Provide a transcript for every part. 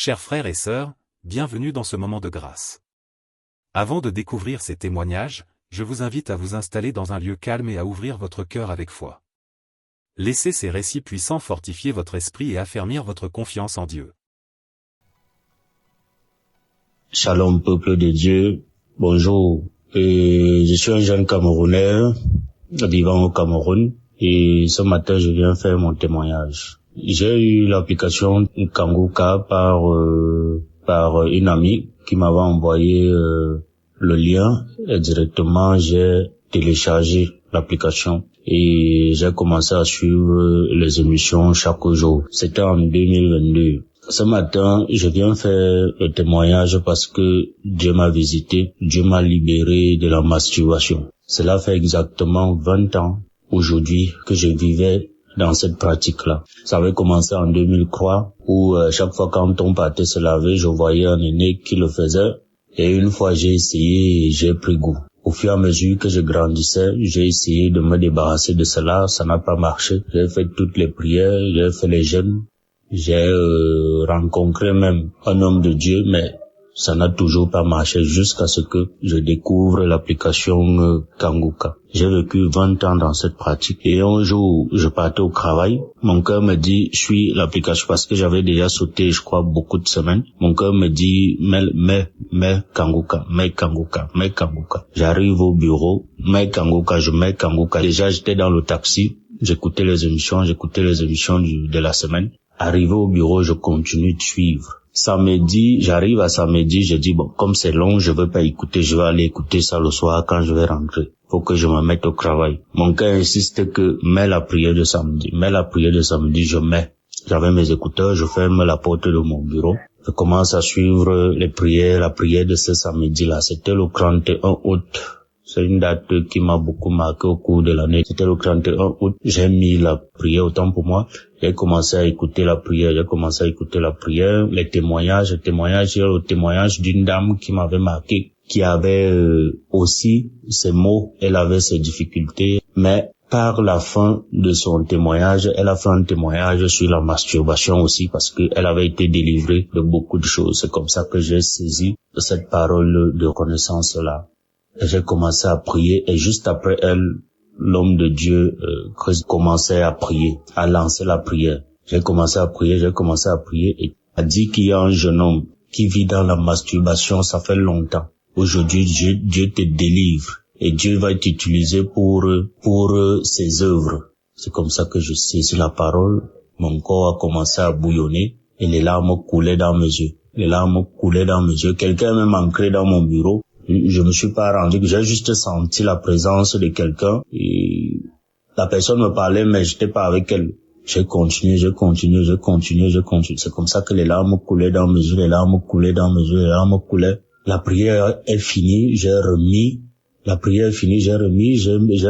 Chers frères et sœurs, bienvenue dans ce moment de grâce. Avant de découvrir ces témoignages, je vous invite à vous installer dans un lieu calme et à ouvrir votre cœur avec foi. Laissez ces récits puissants fortifier votre esprit et affermir votre confiance en Dieu. Shalom peuple de Dieu, bonjour. Je suis un jeune Camerounais vivant au Cameroun et ce matin je viens faire mon témoignage. J'ai eu l'application Kanguka par une amie qui m'avait envoyé le lien et directement j'ai téléchargé l'application et j'ai commencé à suivre les émissions chaque jour. C'était en 2022. Ce matin, je viens faire le témoignage parce que Dieu m'a visité, Dieu m'a libéré de la masturbation. Cela fait exactement 20 ans aujourd'hui que je vivais dans cette pratique-là. Ça avait commencé en 2003 où chaque fois quand on partait se laver, je voyais un aîné qui le faisait et une fois j'ai essayé et j'ai pris goût. Au fur et à mesure que je grandissais, j'ai essayé de me débarrasser de cela, ça n'a pas marché. J'ai fait toutes les prières, j'ai fait les jeûnes. J'ai rencontré même un homme de Dieu, mais ça n'a toujours pas marché jusqu'à ce que je découvre l'application Kanguka. J'ai vécu 20 ans dans cette pratique et un jour, je partais au travail. Mon cœur me dit, suis l'application parce que j'avais déjà sauté, je crois, beaucoup de semaines. Mon cœur me dit, mets Kanguka. J'arrive au bureau, mets Kanguka. Déjà, j'étais dans le taxi, j'écoutais les émissions de la semaine. Arrivé au bureau, je continue de suivre. J'arrive à samedi, je dis bon, comme c'est long, je veux pas écouter, je vais aller écouter ça le soir quand je vais rentrer. Faut que je me mette au travail. Mon cœur insiste que mets la prière de samedi, je mets. J'avais mes écouteurs, je ferme la porte de mon bureau. Je commence à suivre la prière de ce samedi-là. C'était le 31 août. C'est une date qui m'a beaucoup marqué au cours de l'année. C'était le 31 août. J'ai mis la prière autant pour moi. J'ai commencé à écouter la prière. Les témoignages. Il y a le témoignage d'une dame qui m'avait marqué, qui avait aussi ses maux. Elle avait ses difficultés. Mais par la fin de son témoignage, elle a fait un témoignage sur la masturbation aussi parce qu'elle avait été délivrée de beaucoup de choses. C'est comme ça que j'ai saisi cette parole de reconnaissance-là. J'ai commencé à prier et juste après elle, l'homme de Dieu commençait à prier, à lancer la prière. J'ai commencé à prier et a dit qu'il y a un jeune homme qui vit dans la masturbation, ça fait longtemps. Aujourd'hui, Dieu te délivre et Dieu va t'utiliser pour ses œuvres. C'est comme ça que je saisis la parole. Mon corps a commencé à bouillonner et les larmes coulaient dans mes yeux. Quelqu'un est même entré dans mon bureau. Je me suis pas rendu, j'ai juste senti la présence de quelqu'un et la personne me parlait mais j'étais pas avec elle. J'ai continué. C'est comme ça que les larmes coulaient dans mes yeux. La prière est finie, j'ai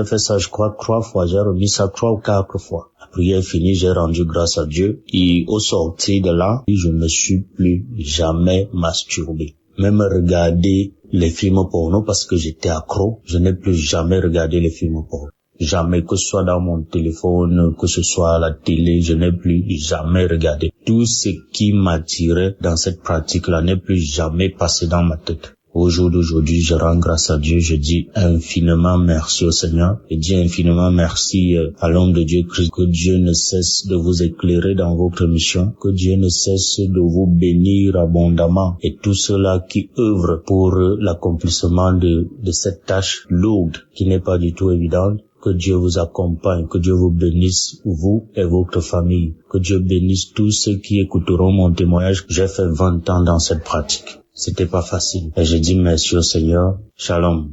fait ça je crois 3 fois, j'ai remis ça 3 ou 4 fois. La prière est finie, j'ai rendu grâce à Dieu et au sortir de là, je me suis plus jamais masturbé. Même regarder les films porno parce que j'étais accro, je n'ai plus jamais regardé les films porno. Jamais, que ce soit dans mon téléphone, que ce soit à la télé, je n'ai plus jamais regardé. Tout ce qui m'attirait dans cette pratique-là n'est plus jamais passé dans ma tête. Au jour d'aujourd'hui, je rends grâce à Dieu, je dis infiniment merci au Seigneur, et dis infiniment merci à l'homme de Dieu Christ, que Dieu ne cesse de vous éclairer dans votre mission, que Dieu ne cesse de vous bénir abondamment, et tous ceux-là qui œuvrent pour l'accomplissement de cette tâche lourde qui n'est pas du tout évidente. Que Dieu vous accompagne, que Dieu vous bénisse, vous et votre famille, que Dieu bénisse tous ceux qui écouteront mon témoignage. J'ai fait 20 ans dans cette pratique. C'était pas facile. Et je dis merci au Seigneur. Shalom.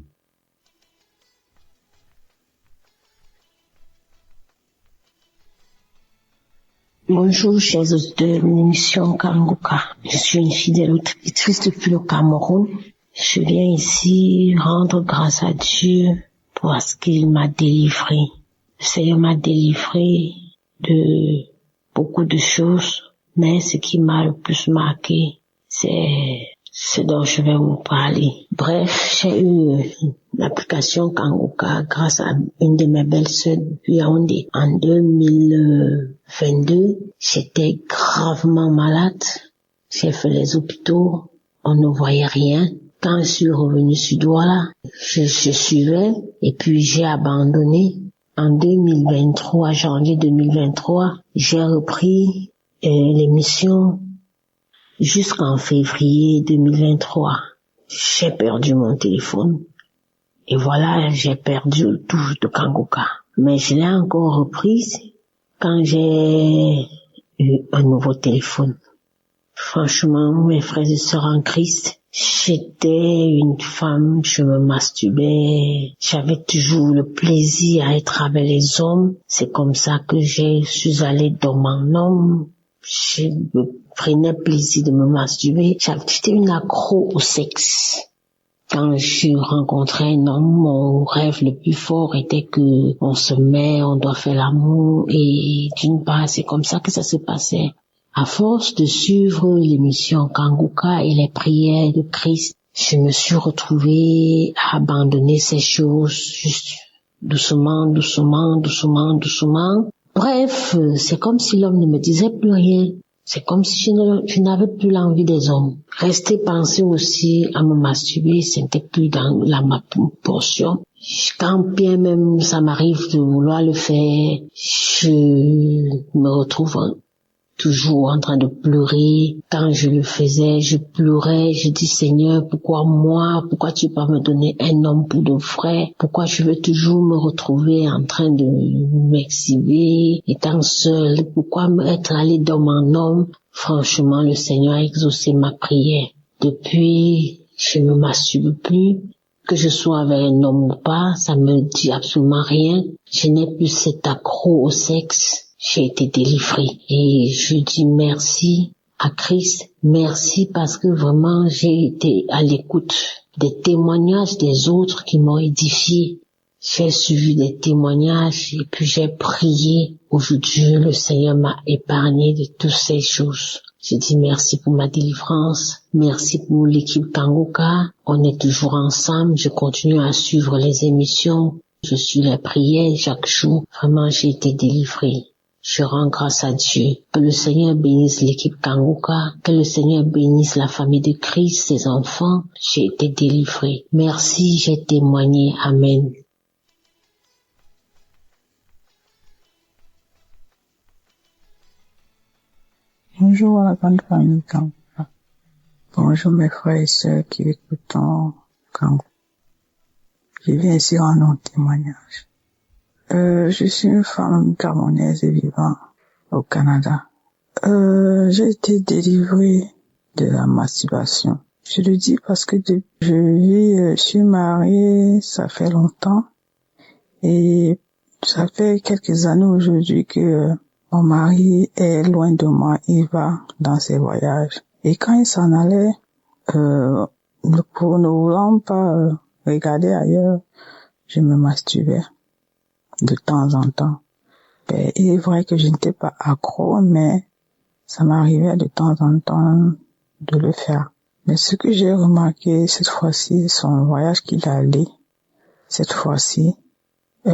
Bonjour, chers auditeurs de l'émission Kanguka. Je suis une fidèle auditrice depuis le Cameroun. Je viens ici rendre grâce à Dieu parce qu'il m'a délivré. Le Seigneur m'a délivré de beaucoup de choses, mais ce qui m'a le plus marqué, c'est ce dont je vais vous parler. Bref, j'ai eu l'application Kanguka grâce à une de mes belles-sœurs depuis Yaoundé. En 2022, j'étais gravement malade. J'ai fait les hôpitaux, on ne voyait rien. Quand je suis revenue sur Douala, je suivais et puis j'ai abandonné. En 2023, janvier 2023, j'ai repris l'émission jusqu'en février 2023. J'ai perdu mon téléphone. Et voilà, j'ai perdu le touche de Kanguka. Mais je l'ai encore reprise quand j'ai eu un nouveau téléphone. Franchement, mes frères et sœurs en Christ, j'étais une femme, je me masturbais, j'avais toujours le plaisir à être avec les hommes. C'est comme ça que je suis allée dans mon homme. Je me prenais plaisir de me masturber. J'étais une accro au sexe. Quand je rencontrais un homme, mon rêve le plus fort était que on se met, on doit faire l'amour, et d'une part, c'est comme ça que ça se passait. À force de suivre l'émission Kanguka et les prières de Christ, je me suis retrouvée à abandonner ces choses juste doucement. Bref, c'est comme si l'homme ne me disait plus rien. C'est comme si je n'avais plus l'envie des hommes. Rester penser aussi à me masturber, c'était plus dans ma portion. Quand bien même ça m'arrive de vouloir le faire, je me retrouve toujours en train de pleurer. Quand je le faisais, je pleurais, je dis Seigneur, pourquoi moi? Pourquoi tu peux pas me donner un homme pour de vrai? Pourquoi je veux toujours me retrouver en train de m'exhiber, étant seule? Pourquoi être allé dans mon homme? Franchement, le Seigneur a exaucé ma prière. Depuis, je ne masturbe plus. Que je sois avec un homme ou pas, ça me dit absolument rien. Je n'ai plus cet accro au sexe. J'ai été délivrée et je dis merci à Christ, merci parce que vraiment j'ai été à l'écoute des témoignages des autres qui m'ont édifié. J'ai suivi des témoignages et puis j'ai prié. Aujourd'hui, le Seigneur m'a épargné de toutes ces choses. Je dis merci pour ma délivrance, merci pour l'équipe Kanguka. On est toujours ensemble, je continue à suivre les émissions, je suis les prières chaque jour. Vraiment, j'ai été délivrée. Je rends grâce à Dieu. Que le Seigneur bénisse l'équipe Kanguka. Que le Seigneur bénisse la famille de Christ, ses enfants. J'ai été délivrée. Merci, j'ai témoigné. Amen. Bonjour à la grande famille Kanguka. Bonjour mes frères et sœurs qui écoutent Kanguka. Je viens ici rendre un témoignage. Je suis une femme gabonaise et vivant au Canada. J'ai été délivrée de la masturbation. Je le dis parce que je suis mariée, ça fait longtemps, et ça fait quelques années aujourd'hui que mon mari est loin de moi, il va dans ses voyages. Et quand il s'en allait, pour ne voulant pas regarder ailleurs, je me masturbais de temps en temps. Il est vrai que je n'étais pas accro, mais ça m'arrivait de temps en temps de le faire. Mais ce que j'ai remarqué cette fois-ci, son voyage qu'il a allé, cette fois-ci, ça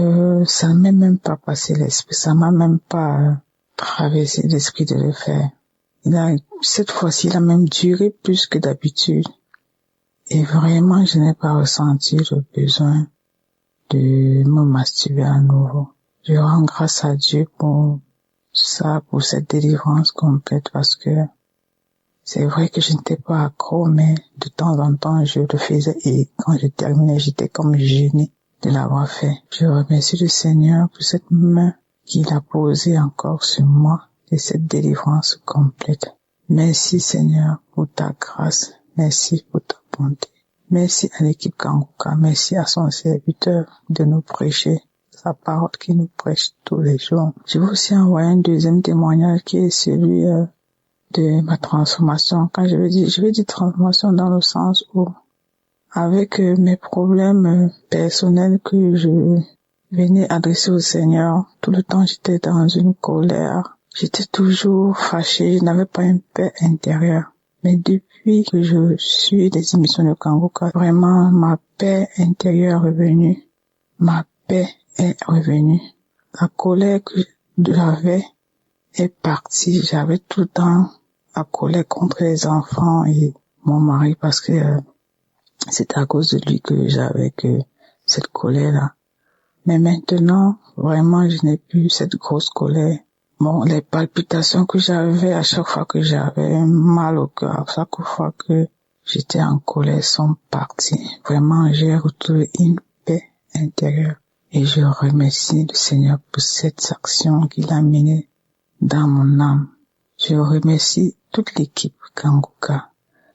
ne m'est même pas passé l'esprit, ça m'a même pas traversé l'esprit de le faire. Cette fois-ci, il a même duré plus que d'habitude. Et vraiment, je n'ai pas ressenti le besoin de me masturber à nouveau. Je rends grâce à Dieu pour ça, pour cette délivrance complète, parce que c'est vrai que je n'étais pas accro, mais de temps en temps, je le faisais, et quand je terminais, j'étais comme gênée de l'avoir fait. Je remercie le Seigneur pour cette main qu'il a posée encore sur moi, et cette délivrance complète. Merci Seigneur pour ta grâce, merci pour ta bonté. Merci à l'équipe Kanguka, merci à son serviteur de nous prêcher sa parole qui nous prêche tous les jours. Je veux aussi envoyer un deuxième témoignage qui est celui de ma transformation. Quand je veux dire transformation dans le sens où, avec mes problèmes personnels que je venais adresser au Seigneur, tout le temps j'étais dans une colère, j'étais toujours fâchée, je n'avais pas une paix intérieure. Mais depuis que je suis des émissions de Kanguka, vraiment ma paix intérieure est revenue. Ma paix est revenue. La colère que j'avais est partie. J'avais tout le temps à colère contre les enfants et mon mari parce que c'est à cause de lui que j'avais que cette colère-là. Mais maintenant, vraiment, je n'ai plus cette grosse colère. Bon, les palpitations que j'avais à chaque fois que j'avais mal au cœur, à chaque fois que j'étais en colère sont parties. Vraiment, j'ai retrouvé une paix intérieure. Et je remercie le Seigneur pour cette action qu'il a menée dans mon âme. Je remercie toute l'équipe Kanguka,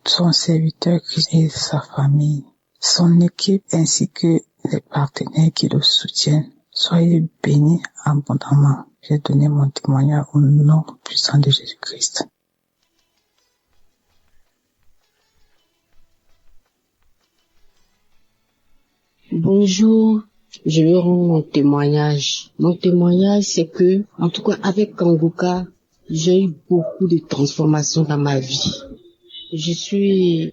son serviteur et sa famille, son équipe ainsi que les partenaires qui le soutiennent. Soyez bénis abondamment. J'ai donné mon témoignage au nom puissant de Jésus-Christ. Bonjour, je vais rendre mon témoignage. Mon témoignage, c'est que, en tout cas, avec Kanguka, j'ai eu beaucoup de transformations dans ma vie. Depuis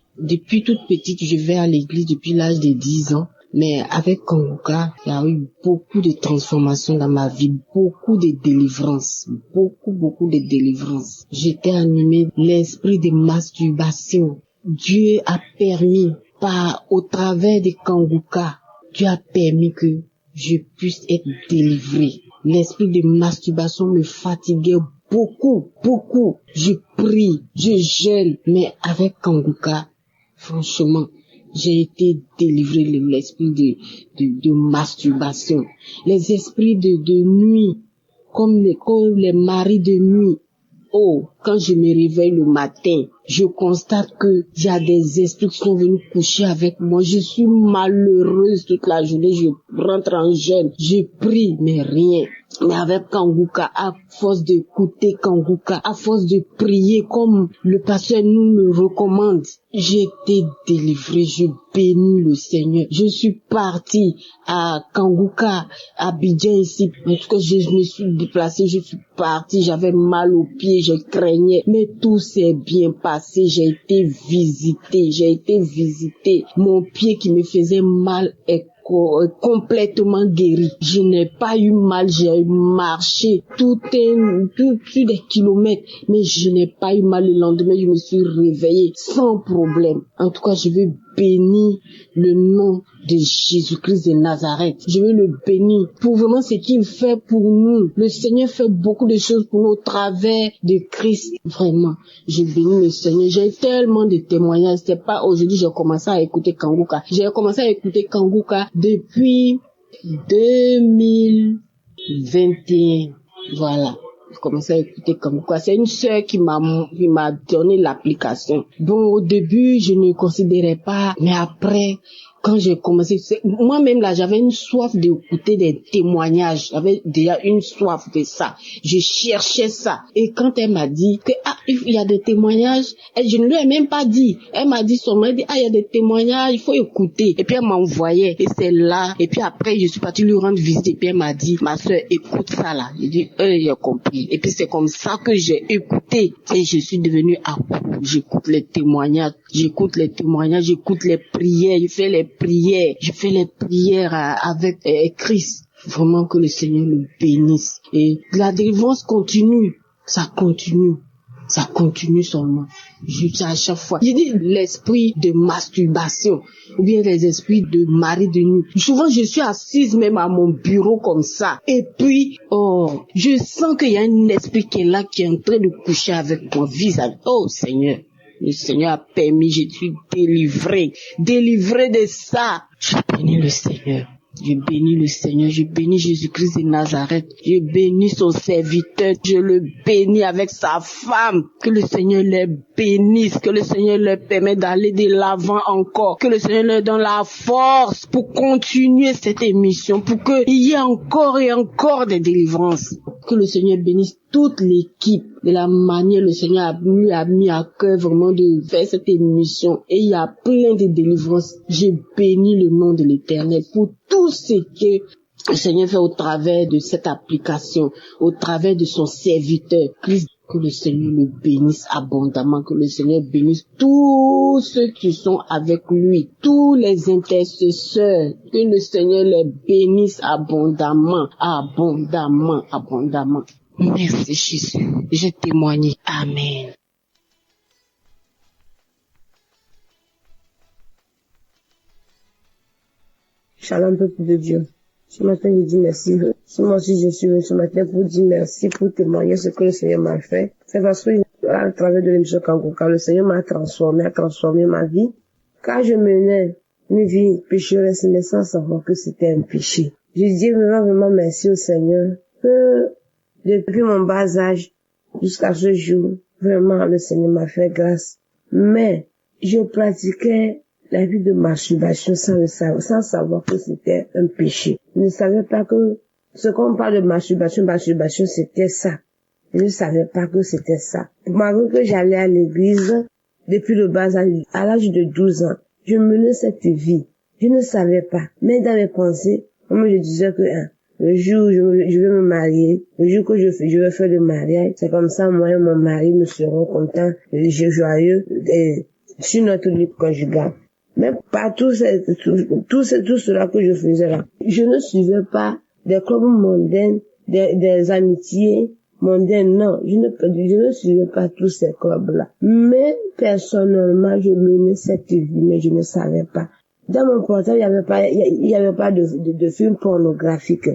toute petite, je vais à l'église depuis l'âge de 10 ans. Mais avec Kanguka, il y a eu beaucoup de transformations dans ma vie, beaucoup de délivrances, beaucoup de délivrances. J'étais animée de l'esprit de masturbation. Dieu a permis, au travers de Kanguka, Dieu a permis que je puisse être délivrée. L'esprit de masturbation me fatiguait beaucoup. Je prie, je jeûne, mais avec Kanguka, franchement, j'ai été délivrée de l'esprit de masturbation. Les esprits de nuit, comme les maris de nuit. Oh, quand je me réveille le matin, je constate que il y a des esprits qui sont venus coucher avec moi. Je suis malheureuse toute la journée. Je rentre en jeûne. Je prie, mais rien. Mais avec Kanguka, à force d'écouter Kanguka, à force de prier comme le pasteur nous le recommande, j'ai été délivrée. Je bénis le Seigneur. Je suis partie à Kanguka, à Abidjan ici. En tout cas, je me suis déplacée, je suis partie. J'avais mal aux pieds, je craignais. Mais tout s'est bien passé. J'ai été visitée. Mon pied qui me faisait mal est complètement guéri. Je n'ai pas eu mal, j'ai marché plus des kilomètres, mais je n'ai pas eu mal. Le lendemain, je me suis réveillée sans problème. En tout cas, je veux bénir le nom de Jésus-Christ de Nazareth. Je veux le bénir pour vraiment ce qu'il fait pour nous. Le Seigneur fait beaucoup de choses pour nous au travers de Christ. Vraiment, je bénis le Seigneur. J'ai tellement de témoignages. C'est pas aujourd'hui j'ai commencé à écouter Kanguka. J'ai commencé à écouter Kanguka depuis 2021. Voilà. J'ai commencé à écouter Kanguka. C'est une sœur qui m'a donné l'application. Bon, au début, je ne considérais pas, mais après, quand j'ai commencé, moi-même là, j'avais une soif d'écouter des témoignages. J'avais déjà une soif de ça. Je cherchais ça. Et quand elle m'a dit que, il y a des témoignages, et je ne lui ai même pas dit. Elle m'a dit seulement, il y a des témoignages, il faut écouter. Et puis elle m'envoyait. Et c'est là. Et puis après, je suis partie lui rendre visite. Et puis elle m'a dit, ma soeur, écoute ça là. J'ai dit, j'ai compris. Et puis c'est comme ça que j'ai écouté. Et je suis devenue accro. J'écoute les témoignages, j'écoute les prières, je fais les prières avec Christ. Vraiment que le Seigneur le bénisse. Et la délivrance continue, ça continue seulement. À chaque fois. Je dis l'esprit de masturbation, ou bien les esprits de mari de nuit. Souvent, je suis assise même à mon bureau comme ça. Et puis, je sens qu'il y a un esprit qui est là, qui est en train de coucher avec mon visage. Oh, Seigneur. Le Seigneur a permis, je suis délivré de ça. Je bénis le Seigneur. Je bénis Jésus-Christ de Nazareth. Je bénis son serviteur. Je le bénis avec sa femme. Que le Seigneur les bénisse. Que le Seigneur leur permette d'aller de l'avant encore. Que le Seigneur leur donne la force pour continuer cette émission. Pour qu'il y ait encore et encore des délivrances. Que le Seigneur bénisse toute l'équipe. De la manière le Seigneur a mis à cœur vraiment de faire cette émission. Et il y a plein de délivrances. Je bénis le nom de l'Éternel pour tout ce que le Seigneur fait au travers de cette application, au travers de son serviteur Christ. Que le Seigneur le bénisse abondamment, que le Seigneur bénisse tous ceux qui sont avec lui, tous les intercesseurs, que le Seigneur les bénisse abondamment. Merci Jésus, j'ai témoigné. Amen. j'allais un peu plus de Dieu. Ce matin, je dis merci. Moi aussi, je suis venu ce matin pour dire merci, pour témoigner ce que le Seigneur m'a fait. C'est parce que, à travers de l'émission Kanguka, le Seigneur m'a transformé, a transformé ma vie. Quand je menais une vie pécheresse, mais sans savoir que c'était un péché. Je dis vraiment merci au Seigneur que depuis mon bas âge jusqu'à ce jour, vraiment le Seigneur m'a fait grâce. Mais je pratiquais la vie de masturbation sans savoir que c'était un péché. Je ne savais pas que ce qu'on parle de masturbation, c'était ça. Je ne savais pas que c'était ça. Malgré que j'allais à l'église depuis le bas âge, à l'âge de 12 ans, je menais cette vie. Je ne savais pas. Mais dans mes pensées, moi je disais que le jour où je vais me marier, le jour que je vais faire le mariage, c'est comme ça, moi et mon mari, nous serons contents, joyeux, sur notre vie conjugale. Mais pas tout cela que je faisais là. Je ne suivais pas des clubs mondains, des amitiés mondaines, non. Je ne suivais pas tous ces clubs-là. Mais, personnellement, je menais cette vie, mais je ne savais pas. Dans mon portable, il y avait pas de film pornographique.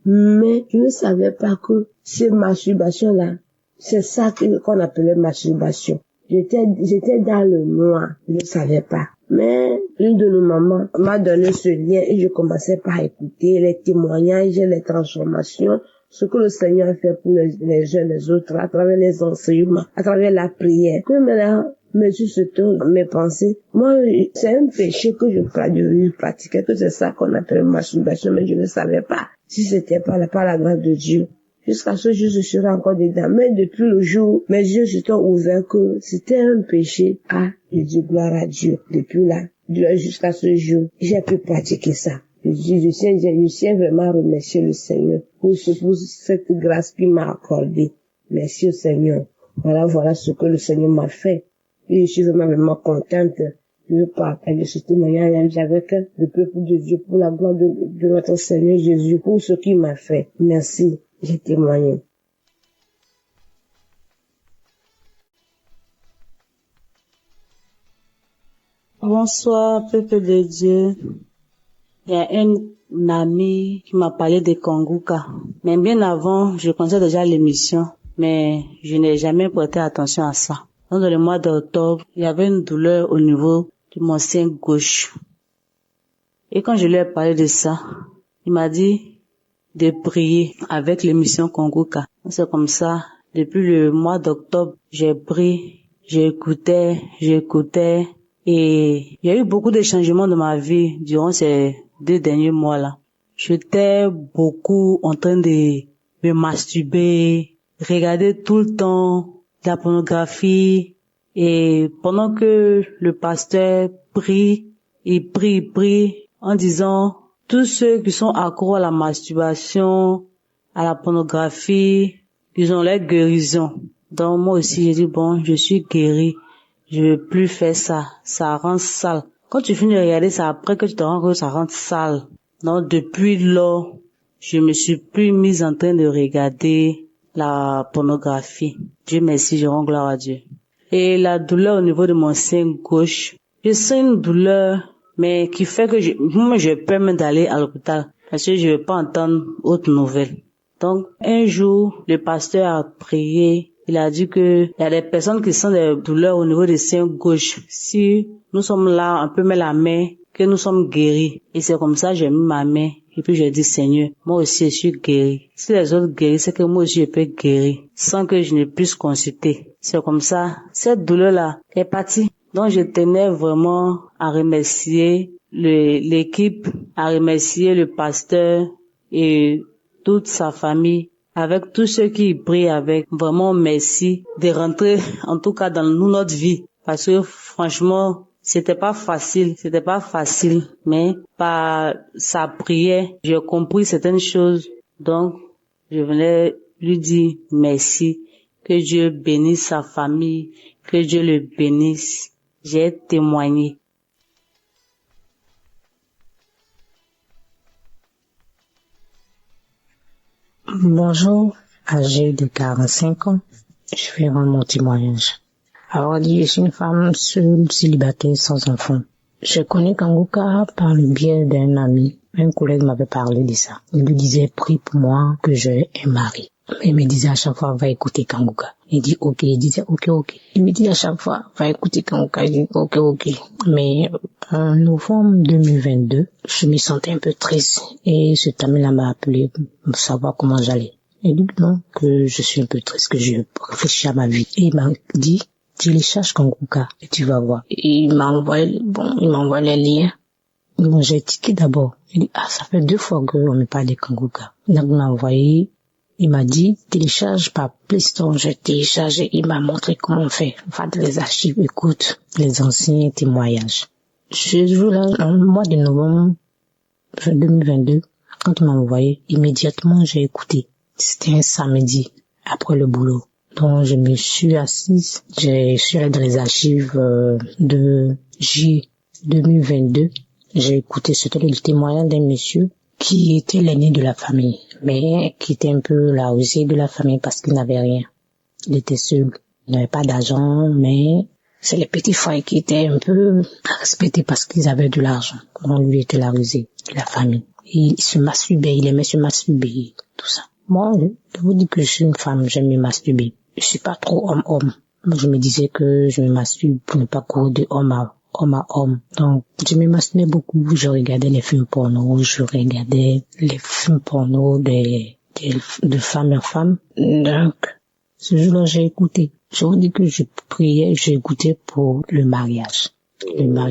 Mais, je ne savais pas que ces masturbations-là, c'est ça qu'on appelait masturbation. J'étais dans le noir. Je ne savais pas. Mais, une de nos mamans m'a donné ce lien et je commençais par écouter les témoignages, les transformations, ce que le Seigneur a fait pour les uns les autres, à travers les enseignements, à travers la prière. Que maintenant, Monsieur se tourne mes pensées. Moi, c'est un péché que je pratiquais, que c'est ça qu'on appelle masturbation, mais je ne savais pas si c'était par la grâce de Dieu. Jusqu'à ce jour, je serai encore dedans. Mais depuis le jour, mes yeux se sont ouverts que c'était un péché. Je dis gloire à Dieu. Depuis là, jusqu'à ce jour, j'ai pu pratiquer ça. Je tiens vraiment à remercier le Seigneur pour cette grâce qu'il m'a accordée. Merci au Seigneur. Voilà ce que le Seigneur m'a fait. Et je suis vraiment contente de partager ce témoignage avec le peuple de Dieu pour la gloire de notre Seigneur Jésus, pour ce qu'il m'a fait. Merci. J'ai témoigné. Bonsoir, peuple de Dieu. Il y a un ami qui m'a parlé de Kanguka. Mais bien avant, je connaissais déjà l'émission, mais je n'ai jamais prêté attention à ça. Dans le mois d'octobre, il y avait une douleur au niveau de mon sein gauche. Et quand je lui ai parlé de ça, il m'a dit de prier avec l'émission Kanguka. C'est comme ça, depuis le mois d'octobre, j'ai prié, j'écoutais, et il y a eu beaucoup de changements dans ma vie durant ces 2 derniers mois-là. J'étais beaucoup en train de me masturber, regarder tout le temps de la pornographie, et pendant que le pasteur prie, il prie en disant tous ceux qui sont accros à la masturbation, à la pornographie, ils ont leur guérison. Donc moi aussi j'ai dit bon, je suis guéri, je veux plus faire ça, ça rend sale. Quand tu finis de regarder ça, après que tu te rends compte que ça rend sale. Donc depuis lors, je me suis plus mise en train de regarder la pornographie. Dieu merci, je rends gloire à Dieu. Et la douleur au niveau de mon sein gauche, je sens une douleur, mais qui fait que moi j'ai peur même d'aller à l'hôpital, parce que je ne veux pas entendre autre nouvelle. Donc un jour, le pasteur a prié, il a dit que il y a des personnes qui sentent des douleurs au niveau du sein gauche. Si nous sommes là, on peut mettre la main, que nous sommes guéris. Et c'est comme ça, j'ai mis ma main. Et puis j'ai dit, Seigneur, moi aussi je suis guéri. Si les autres guérissent, c'est que moi aussi je peux guérir, sans que je ne puisse consulter. C'est comme ça, cette douleur-là est partie. Donc je tenais vraiment à remercier l'équipe, à remercier le pasteur et toute sa famille, avec tous ceux qui prient avec. Vraiment merci de rentrer, en tout cas dans notre vie. Parce que franchement, c'était pas facile, mais par sa prière, j'ai compris certaines choses. Donc, je venais lui dire merci, que Dieu bénisse sa famille, que Dieu le bénisse. J'ai témoigné. Bonjour, âgée de 45 ans, je vais rendre mon témoignage. Alors, je suis une femme seule, célibataire, sans enfant. Je connais Kanguka par le biais d'un ami Un collègue m'avait parlé de ça. Il lui disait, prie pour moi que j'ai un mari. Mais il me disait à chaque fois, va écouter Kanguka. Il dit, ok. Il disait, ok. Il me dit à chaque fois, va écouter Kanguka. Il dit, ok. Mais en novembre 2022, je me sentais un peu triste. Et ce ami-là m'a appelé pour savoir comment j'allais. Il dit non, que je suis un peu triste, que je réfléchis à ma vie. Et il m'a dit, télécharge Kanguka et tu vas voir. Et il m'a envoyé les liens. Donc j'ai tiqué d'abord. Il dit, ça fait 2 fois qu'on me parle de Kanguka. Donc il m'a envoyé, il m'a dit, télécharge par Play Store. J'ai téléchargé, il m'a montré comment on fait. Enfin, les archives, écoute, les anciens témoignages. Ce jour-là, en mois de novembre 2022, quand il m'a envoyé, immédiatement j'ai écouté. C'était un samedi, après le boulot. Donc je me suis assise, je suis allée dans les archives de J 2022. J'ai écouté, c'était le témoignage d'un monsieur qui était l'aîné de la famille, mais qui était un peu la rusée de la famille parce qu'il n'avait rien. Il était seul, il n'avait pas d'argent, mais c'est les petits frères qui étaient un peu respectés parce qu'ils avaient de l'argent. Donc lui était la rusée de la famille. Il se masturbait, il aimait se masturber, tout ça. Moi, je vous dis que je suis une femme, j'aime me masturber. Je suis pas trop homme-homme. Je me disais que je me masturbe pour ne pas courir de homme à homme. Donc, je me masturbais beaucoup. Je regardais les films porno, je regardais les films porno de femme à femme. Donc, ce jour-là, j'ai écouté. Je vous dis que je priais, j'ai écouté pour le mariage.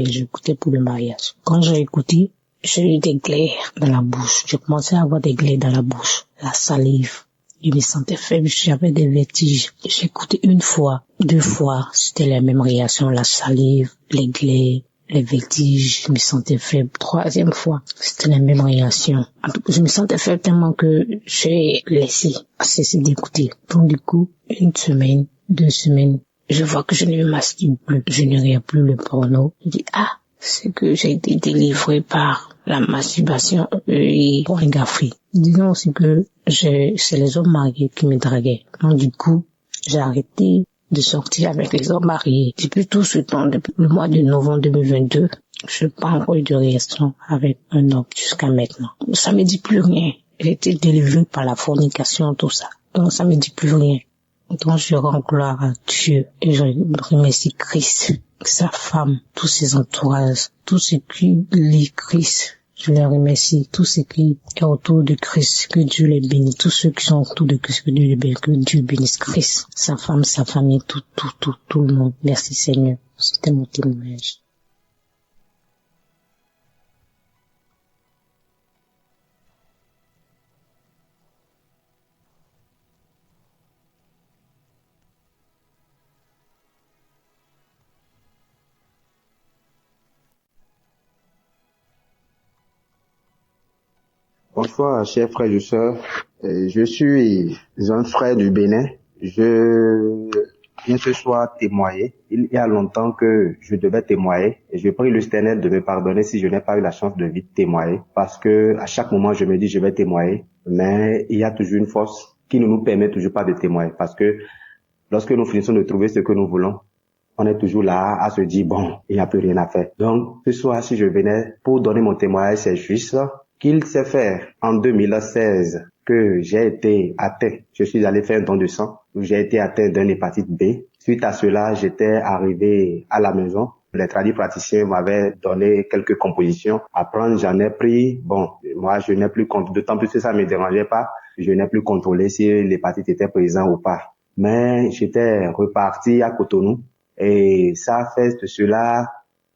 J'écoutais pour le mariage. Quand j'ai écouté, j'ai eu des glaires dans la bouche. Je commençais à avoir des glaires dans la bouche. La salive. Je me sentais faible, j'avais des vertiges. J'ai écouté 1 fois, 2 fois, c'était la même réaction, la salive, les glaires, les vertiges, je me sentais faible. 3e fois, c'était la même réaction. Je me sentais faible tellement que j'ai cessé d'écouter. Donc du coup, 1 semaine, 2 semaines, je vois que je ne me masturbe plus, je ne regarde plus le porno. Je dis, c'est que j'ai été délivré par la masturbation et pornographie. Disons aussi que c'est les hommes mariés qui me draguaient. Donc du coup, j'ai arrêté de sortir avec les hommes mariés. Depuis tout ce temps, depuis le mois de novembre 2022, je n'ai pas encore eu de relation avec un homme jusqu'à maintenant. Ça me dit plus rien. J'ai été délivré par la fornication, tout ça. Donc ça me dit plus rien. Donc je rends gloire à Dieu et je remercie Christ, sa femme, tous ses entourages, tous ceux qui lisent Christ. Je les remercie, tous ceux qui sont autour de Christ, que Dieu les bénisse, tous ceux qui sont autour de Christ, que Dieu bénisse Christ, sa femme, sa famille, tout le monde. Merci Seigneur. C'était mon témoignage. Bonsoir, chers frères et sœurs. Je suis un frère du Bénin. Je viens ce soir témoigner. Il y a longtemps que je devais témoigner et je prie le Seigneur de me pardonner si je n'ai pas eu la chance de vite témoigner parce que à chaque moment je me dis je vais témoigner, mais il y a toujours une force qui ne nous permet toujours pas de témoigner parce que lorsque nous finissons de trouver ce que nous voulons, on est toujours là à se dire bon, il n'y a plus rien à faire. Donc ce soir si je venais pour donner mon témoignage, c'est juste qu'il s'est fait en 2016 que j'ai été atteint. Je suis allé faire un don de sang où j'ai été atteint d'une hépatite B. Suite à cela, j'étais arrivé à la maison. Les praticiens m'avaient donné quelques compositions à prendre. J'en ai pris. Bon, moi, je n'ai plus d'autant plus que ça me dérangeait pas. Je n'ai plus contrôlé si l'hépatite était présente ou pas. Mais j'étais reparti à Cotonou et ça fait de cela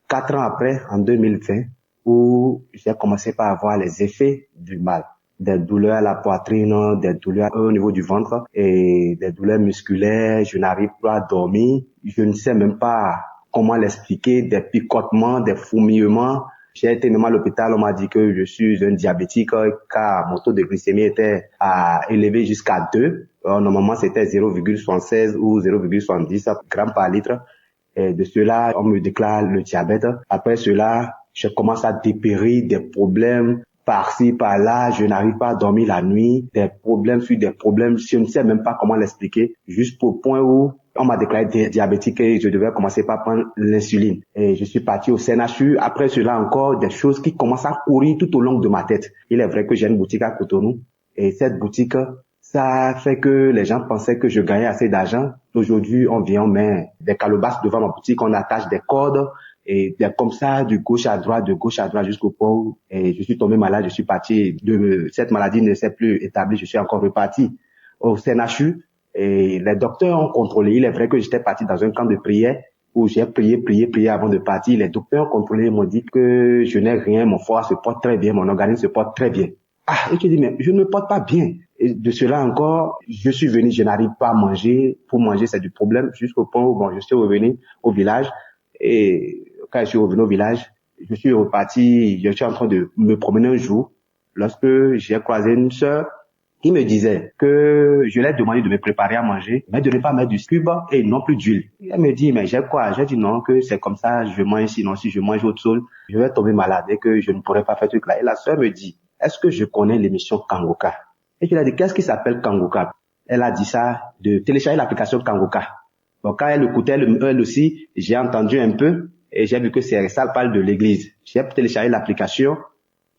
4 ans après, en 2020. Où j'ai commencé par avoir les effets du mal. Des douleurs à la poitrine, des douleurs au niveau du ventre et des douleurs musculaires. Je n'arrive pas à dormir. Je ne sais même pas comment l'expliquer. Des picotements, des fourmillements. J'ai été même à l'hôpital. On m'a dit que je suis un diabétique car mon taux de glycémie était élevé jusqu'à 2. Normalement, c'était 0,76 ou 0,70 grammes par litre. Et de cela, on me déclare le diabète. Après cela, je commence à dépérir des problèmes par-ci, par-là. Je n'arrive pas à dormir la nuit. Des problèmes sur des problèmes. Je ne sais même pas comment l'expliquer. Juste pour le point où, On m'a déclaré diabétique et je devais commencer par prendre l'insuline. Et je suis parti au CNHU. Après cela, encore des choses qui commencent à courir tout au long de ma tête. Il est vrai que j'ai une boutique à Cotonou. Et cette boutique, ça fait que les gens pensaient que je gagnais assez d'argent. Aujourd'hui, on vient, on met des calebasses devant ma boutique, on attache des cordes. Et comme ça, de gauche à droite jusqu'au point. Et je suis tombé malade, je suis parti. Cette maladie ne s'est plus établie, je suis encore reparti au CNHU. Et les docteurs ont contrôlé. Il est vrai que j'étais parti dans un camp de prière où j'ai prié avant de partir. Les docteurs ont contrôlé, m'ont dit que je n'ai rien, mon foie se porte très bien, mon organisme se porte très bien. Ah, et tu dis, mais je ne me porte pas bien. Et de cela encore, je suis venu, je n'arrive pas à manger. Pour manger, c'est du problème. Jusqu'au point où, je suis revenu au village. Et quand je suis revenu au village, je suis reparti, je suis en train de me promener un jour, lorsque j'ai croisé une sœur qui me disait que je lui ai demandé de me préparer à manger, mais de ne pas mettre du cube et non plus d'huile. Elle me dit, mais j'ai quoi? J'ai dit non, que c'est comme ça, je mange, sinon si je mange autre chose, je vais tomber malade et que je ne pourrai pas faire ce truc-là. Et la sœur me dit, est-ce que je connais l'émission Kangoka? Et je lui ai dit, qu'est-ce qui s'appelle Kangoka? Elle a dit ça, de télécharger l'application Kangoka. Donc quand elle écoutait, elle aussi, j'ai entendu un peu et j'ai vu que ça parle de l'église. J'ai téléchargé l'application.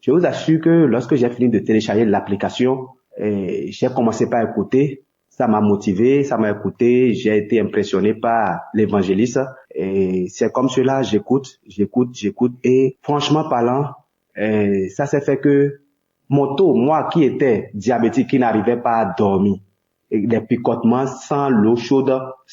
Je vous assure que lorsque j'ai fini de télécharger l'application, j'ai commencé par écouter. Ça m'a motivé, ça m'a écouté. J'ai été impressionné par l'évangéliste. Et c'est comme cela, j'écoute. Et franchement parlant, ça s'est fait que mon taux, moi qui étais diabétique, qui n'arrivait pas à dormir, et des picotements sans l'eau chaude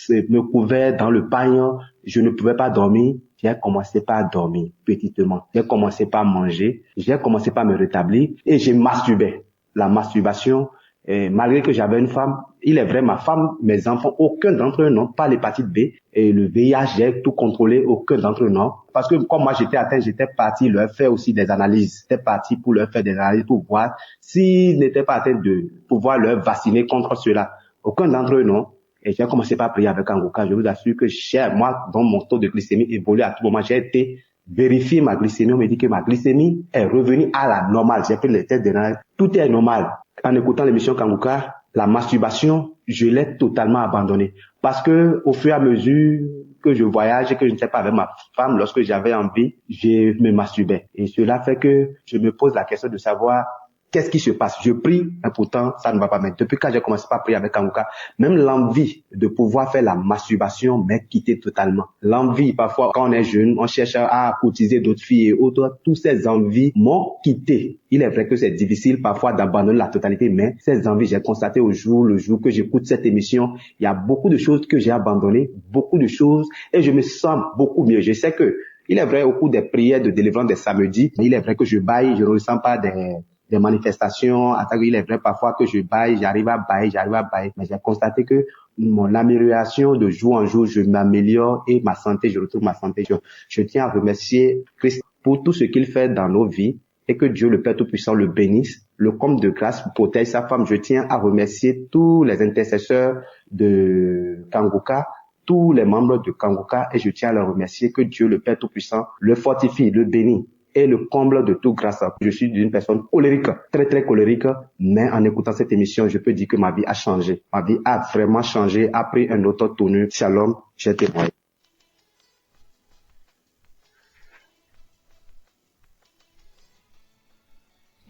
me couvaient dans le pagne, je ne pouvais pas dormir. J'ai commencé par dormir petitement. J'ai commencé par manger. J'ai commencé par me rétablir et j'ai masturbé. La masturbation, malgré que j'avais une femme, il est vrai, ma femme, mes enfants, aucun d'entre eux n'ont pas l'hépatite B. Et le VIH, j'ai tout contrôlé, aucun d'entre eux non. Parce que comme moi j'étais atteint, j'étais parti leur faire aussi des analyses. J'étais parti pour leur faire des analyses pour voir s'ils n'étaient pas atteints de pouvoir leur vacciner contre cela. Aucun d'entre eux non. Et j'ai commencé par prier avec Kangoka. Je vous assure que moi, dont mon taux de glycémie évolue à tout moment, j'ai été vérifier ma glycémie. On me dit que ma glycémie est revenue à la normale. J'ai pris les tests d'analyse. Tout est normal. En écoutant l'émission Kangoka, la masturbation, je l'ai totalement abandonnée. Parce que au fur et à mesure que je voyage et que je ne sais pas avec ma femme, lorsque j'avais envie, je me masturbais. Et cela fait que je me pose la question de savoir qu'est-ce qui se passe. Je prie, et pourtant, ça ne va pas. Mais depuis quand j'ai commencé à prier avec Kangoka, même l'envie de pouvoir faire la masturbation m'est quittée totalement. L'envie, parfois, quand on est jeune, on cherche à courtiser d'autres filles et autres. Toutes ces envies m'ont quitté. Il est vrai que c'est difficile parfois d'abandonner la totalité, mais ces envies, j'ai constaté le jour que j'écoute cette émission, il y a beaucoup de choses que j'ai abandonnées, beaucoup de choses, et je me sens beaucoup mieux. Je sais que, il est vrai, au cours des prières de délivrance des samedis, il est vrai que je baille, je ne ressens pas des manifestations. Il est vrai parfois que je baille, j'arrive à bailler, mais j'ai constaté que mon amélioration de jour en jour, je m'améliore et ma santé, je retrouve ma santé. Je tiens à remercier Christ pour tout ce qu'il fait dans nos vies et que Dieu le Père Tout-Puissant le bénisse, le comble de grâce protège sa femme. Je tiens à remercier tous les intercesseurs de Kangoka, tous les membres de Kangoka, et je tiens à leur remercier que Dieu le Père Tout-Puissant le fortifie, le bénit et le comble de toute grâce. Je suis une personne colérique, très très colérique, mais en écoutant cette émission, je peux dire que ma vie a changé. Ma vie a vraiment changé, a pris un autre tournure. Shalom, j'ai témoigné.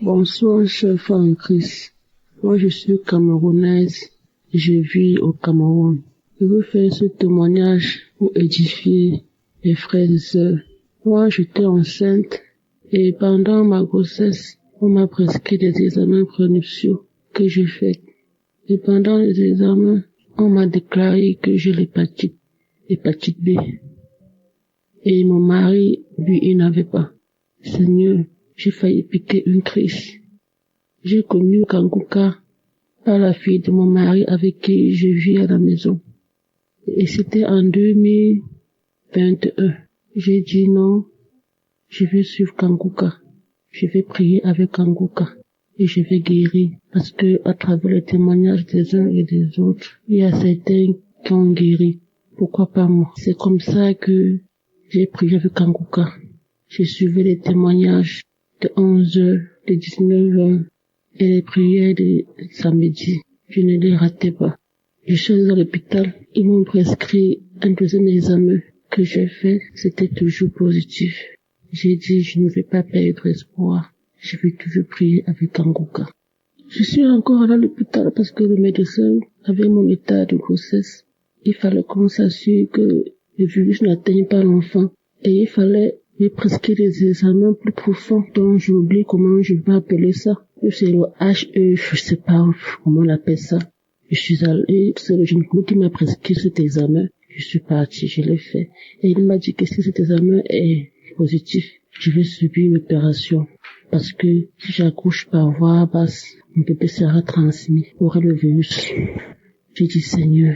Bonsoir, cher frère en Christ. Moi, je suis camerounaise. Je vis au Cameroun. Je veux faire ce témoignage pour édifier les frères et sœurs. Moi, j'étais enceinte et pendant ma grossesse, on m'a prescrit des examens prénuptiaux que j'ai faits. Et pendant les examens, on m'a déclaré que j'ai l'hépatite B. Et mon mari, lui, il n'avait pas. Seigneur, j'ai failli piquer une crise. J'ai connu Kangoka par la fille de mon mari avec qui je vis à la maison. Et c'était en 2021. J'ai dit non, je vais suivre Kangoka. Je vais prier avec Kangoka. Et je vais guérir. Parce que à travers les témoignages des uns et des autres, il y a certains qui ont guéri. Pourquoi pas moi? C'est comme ça que j'ai prié avec Kangoka. J'ai suivi les témoignages de 11h, de 19h et les prières de samedi. Je ne les ratais pas. Je suis allée à l'hôpital. Ils m'ont prescrit un deuxième examen que j'ai fait. C'était toujours positif. J'ai dit, je ne vais pas perdre espoir. Je vais toujours prier avec Kanguka. Je suis encore allée à l'hôpital parce que le médecin avait mon état de grossesse. Il fallait qu'on s'assure que le virus n'atteigne pas l'enfant. Et il fallait me prescrire des examens plus profonds dont j'oublie comment je vais appeler ça. C'est le HE, je sais pas comment on appelle ça. Je suis allée, c'est le gynécologue qui m'a prescrit cet examen. Je suis partie, je l'ai fait. Et il m'a dit que si cet examen est positif, je vais subir une opération. Parce que si j'accouche par voie basse, mon bébé sera transmis, aura le virus. J'ai dit, Seigneur,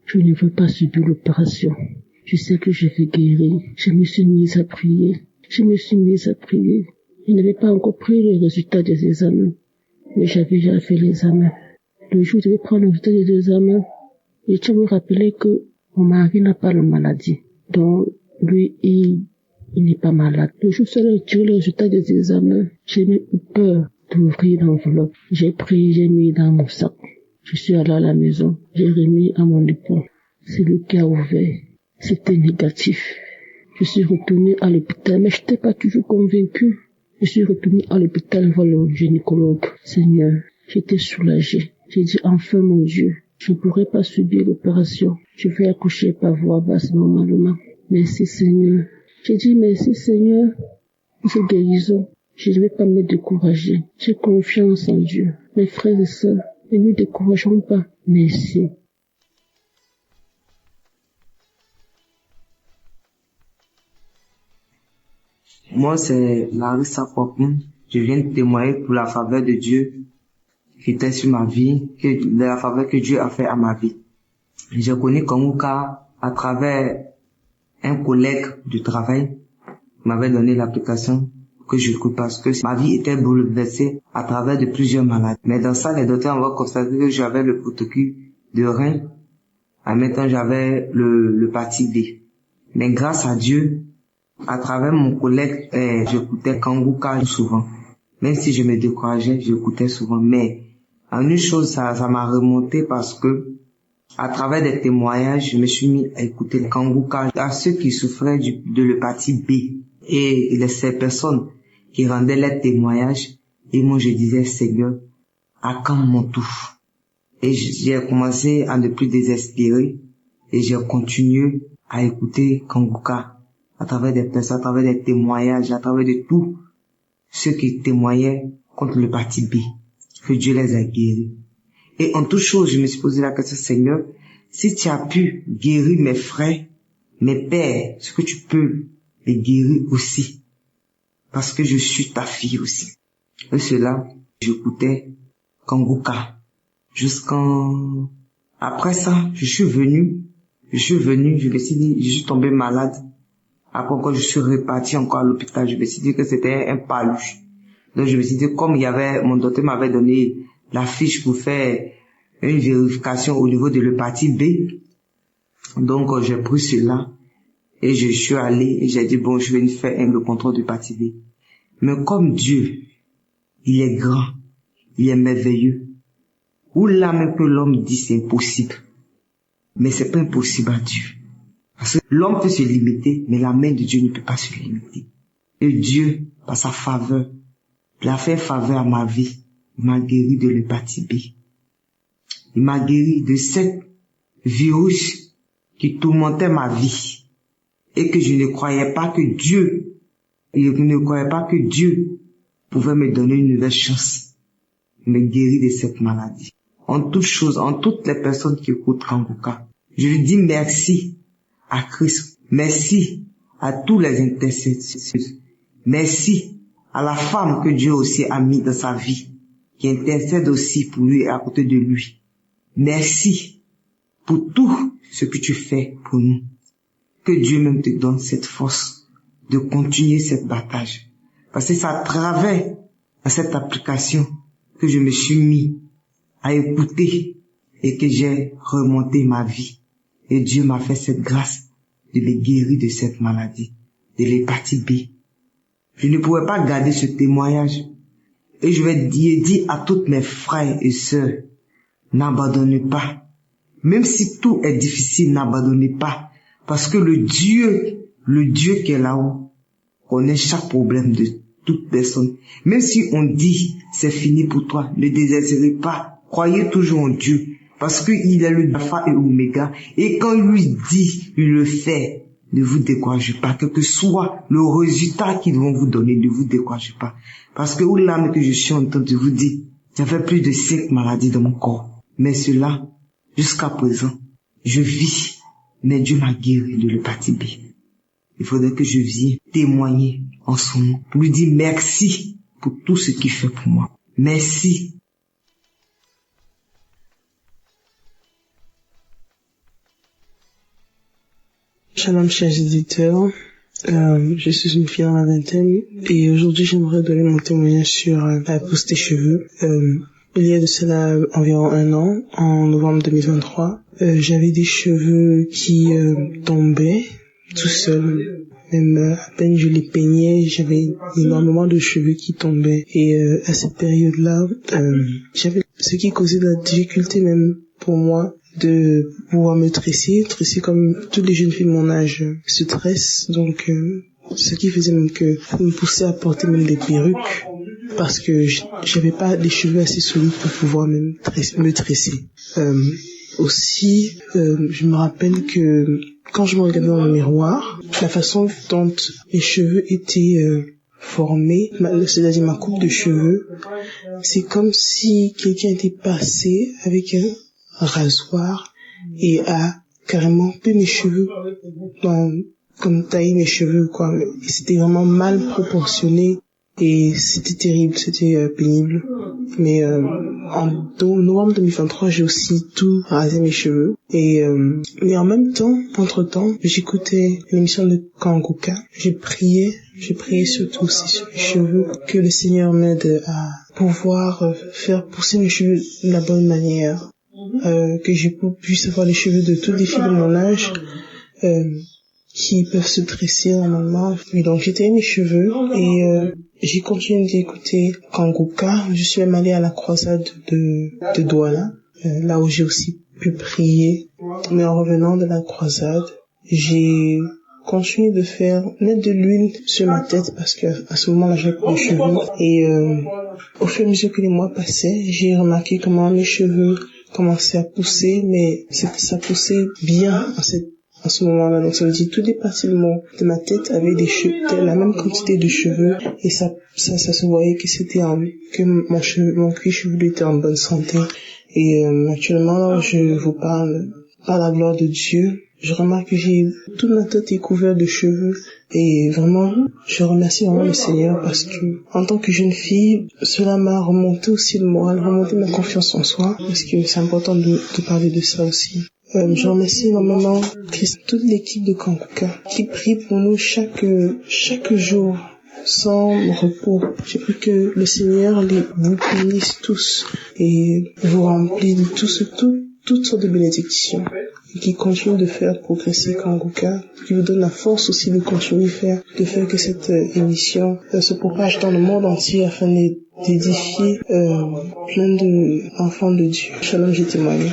je ne veux pas subir l'opération. Je sais que je vais guérir. Je me suis mise à prier. Je n'avais pas encore pris les résultats des examens, mais j'avais déjà fait l'examen. Le jour où je devais prendre le résultat des examens, je tiens à me rappeler que mon mari n'a pas la maladie. Donc, lui, il n'est pas malade. Le jour où j'ai retiré le résultat des examens, j'ai eu peur d'ouvrir l'enveloppe. J'ai pris, j'ai mis dans mon sac. Je suis allée à la maison. J'ai remis à mon époux. C'est lui qui a ouvert. C'était négatif. Je suis retournée à l'hôpital, mais je n'étais pas toujours convaincue. Je suis retournée à l'hôpital voir le gynécologue. Seigneur, j'étais soulagée. J'ai dit, enfin mon Dieu, je ne pourrai pas subir l'opération. Je vais accoucher par voie basse normalement. Merci Seigneur. J'ai dit, merci Seigneur pour cette guérison. Je ne vais pas me décourager. J'ai confiance en Dieu. Mes frères et sœurs, ne nous décourageons pas. Merci. Moi, c'est Larissa Popin. Je viens de témoigner pour la faveur de Dieu qui était sur ma vie, la faveur que Dieu a fait à ma vie. J'ai connu Kanguka à travers un collègue du travail qui m'avait donné l'application que j'écoute parce que ma vie était bouleversée à travers de plusieurs maladies. Mais dans ça, les docteurs ont constaté que j'avais le protocole de rein. En même temps, j'avais le partie B. Mais grâce à Dieu, à travers mon collègue, j'écoutais Kanguka souvent. Même si je me décourageais, j'écoutais souvent. Mais en une chose, ça m'a remonté parce que, à travers des témoignages, je me suis mis à écouter Kanguka à ceux qui souffraient de l'hépatie B. Et ces personnes qui rendaient leurs témoignages, et moi je disais, Seigneur, à quand mon tour? Et j'ai commencé à ne plus désespérer, et j'ai continué à écouter Kanguka à travers des personnes, à travers des témoignages, à travers de tout ceux qui témoignaient contre l'hépatie B, que Dieu les a guéris. Et en toute chose, je me suis posé la question, Seigneur, si tu as pu guérir mes frères, mes pères, est-ce que tu peux les guérir aussi? Parce que je suis ta fille aussi. Et cela, j'écoutais Kanguka. Après ça, je suis venu, je me suis dit, je suis tombé malade. Après, quand je suis reparti encore à l'hôpital, je me suis dit que c'était un paluche. Donc, je me suis dit, comme mon docteur m'avait donné la fiche pour faire une vérification au niveau de l'hépatie B. Donc, j'ai pris cela et je suis allé et j'ai dit, bon, je vais faire le contrôle de l'hépatie B. Mais comme Dieu, il est grand, il est merveilleux. Où là même que l'homme dit c'est impossible. Mais c'est pas impossible à Dieu. Parce que l'homme peut se limiter, mais la main de Dieu ne peut pas se limiter. Et Dieu, par sa faveur, il a fait faveur à ma vie. Il m'a guéri de l'hépatie B. Il m'a guéri de ce virus qui tourmentait ma vie. Et que je ne croyais pas que Dieu pouvait me donner une nouvelle chance. Il m'a guéri de cette maladie. En toutes choses, en toutes les personnes qui écoutent Kanguka, je lui dis merci à Christ. Merci à tous les intercesseurs. Merci à la femme que Dieu aussi a mis dans sa vie, qui intercède aussi pour lui et à côté de lui. Merci pour tout ce que tu fais pour nous. Que Dieu même te donne cette force de continuer cette bataille. Parce que c'est à travers cette application que je me suis mis à écouter et que j'ai remonté ma vie. Et Dieu m'a fait cette grâce de me guérir de cette maladie, de l'hépatie B. Je ne pouvais pas garder ce témoignage. Et je vais dire à toutes mes frères et sœurs, n'abandonnez pas. Même si tout est difficile, n'abandonnez pas. Parce que le Dieu qui est là-haut, connaît chaque problème de toute personne. Même si on dit, c'est fini pour toi, ne désespérez pas. Croyez toujours en Dieu. Parce qu'il est le Alpha et Oméga. Et quand il lui dit, il le fait. Ne vous découragez pas, quel que soit le résultat qu'ils vont vous donner, ne vous découragez pas. Parce que où l'âme que je suis en train de vous dire, j'avais plus de 5 maladies dans mon corps. Mais cela, jusqu'à présent, je vis. Mais Dieu m'a guéri de l'hépatite B. Il faudrait que je vienne témoigner en son nom. Pour lui dire merci pour tout ce qu'il fait pour moi. Merci. Shalom chers éditeurs, je suis une fille dans la vingtaine et aujourd'hui j'aimerais donner mon témoignage sur la pousse des cheveux. Il y a de cela environ 1 an, en novembre 2023, j'avais des cheveux qui tombaient tout seuls. Même à peine je les peignais, j'avais énormément de cheveux qui tombaient. Et à cette période-là, j'avais ce qui causait de la difficulté même pour moi de pouvoir me tresser comme toutes les jeunes filles de mon âge se tressent. Donc, ce qui faisait même que me poussait à porter même des perruques parce que j'avais pas des cheveux assez solides pour pouvoir même me tresser. Aussi, je me rappelle que quand je me regardais dans le miroir, la façon dont mes cheveux étaient formés, c'est-à-dire ma coupe de cheveux, c'est comme si quelqu'un était passé avec un rasoir et a carrément coupé mes cheveux, comme taillé mes cheveux, quoi. Et c'était vraiment mal proportionné et c'était terrible, c'était pénible. Mais en novembre 2023, j'ai aussi tout rasé mes cheveux. Et mais en même temps, entre-temps, j'écoutais l'émission de Kanguka. J'ai prié surtout aussi sur mes cheveux, que le Seigneur m'aide à pouvoir faire pousser mes cheveux de la bonne manière, que je puisse avoir les cheveux de toutes les filles de mon âge, qui peuvent se tresser normalement. Et donc j'ai taillé mes cheveux et j'ai continué d'écouter Kanguka. Je suis même allée à la croisade de Douala, là où j'ai aussi pu prier. Mais en revenant de la croisade, j'ai continué de mettre de l'huile sur ma tête parce que à ce moment-là j'avais pas de cheveux. Et au fur et à mesure que les mois passaient, j'ai remarqué comment mes cheveux commençaient à pousser, mais ça poussait bien en ce moment-là. Donc ça veut dire toutes les parties de ma tête avaient la même quantité de cheveux et ça se voyait que que mon cuir chevelu était en bonne santé. Et actuellement, je vous parle par la gloire de Dieu. Je remarque que j'ai toute ma tête est couverte de cheveux et vraiment, je remercie vraiment le Seigneur parce que en tant que jeune fille, cela m'a remonté aussi le moral, remonté ma confiance en soi parce que c'est important de parler de ça aussi. Je remercie énormément toute l'équipe de Kanguka qui prie pour nous chaque jour sans repos. Je prie que le Seigneur vous bénisse tous et vous remplisse de toutes sortes de bénédictions et qui continue de faire progresser Kanguka, qui vous donne la force aussi de continuer de faire que cette émission se propage dans le monde entier afin d'édifier plein d'enfants de Dieu. Shalom, j'ai témoigné.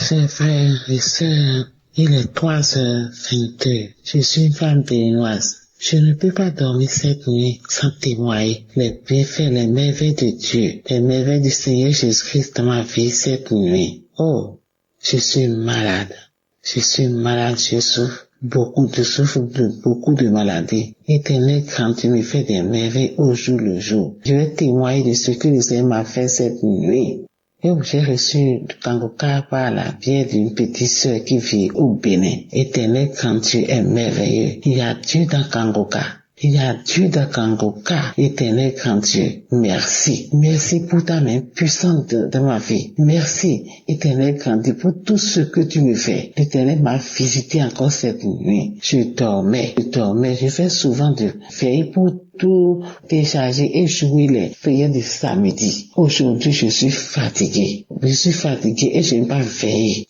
Chers frères et sœurs, il est 3h22. Je suis une femme béninoise. Je ne peux pas dormir cette nuit sans témoigner les bienfaits, les merveilles de Dieu, les merveilles du Seigneur Jésus-Christ dans ma vie cette nuit. Oh, je suis malade. Je souffre de beaucoup de maladies. Éternel, quand tu me fais des merveilles au jour le jour, je vais témoigner de ce que le Seigneur m'a fait cette nuit. Et j'ai reçu du Kanguka par la bière d'une petite sœur qui vit au Bénin. Éternel, quand tu es merveilleux, il y a Dieu dans Kanguka. Éternel, quand Dieu, merci. Merci pour ta main puissante de ma vie. Merci, Éternel, quand Dieu, pour tout ce que tu me fais. L'Éternel m'a visité encore cette nuit. Je dormais. Je fais souvent de veiller pour tout décharger et jouer les prières de samedi. Aujourd'hui, je suis fatigué et je n'ai pas veillé.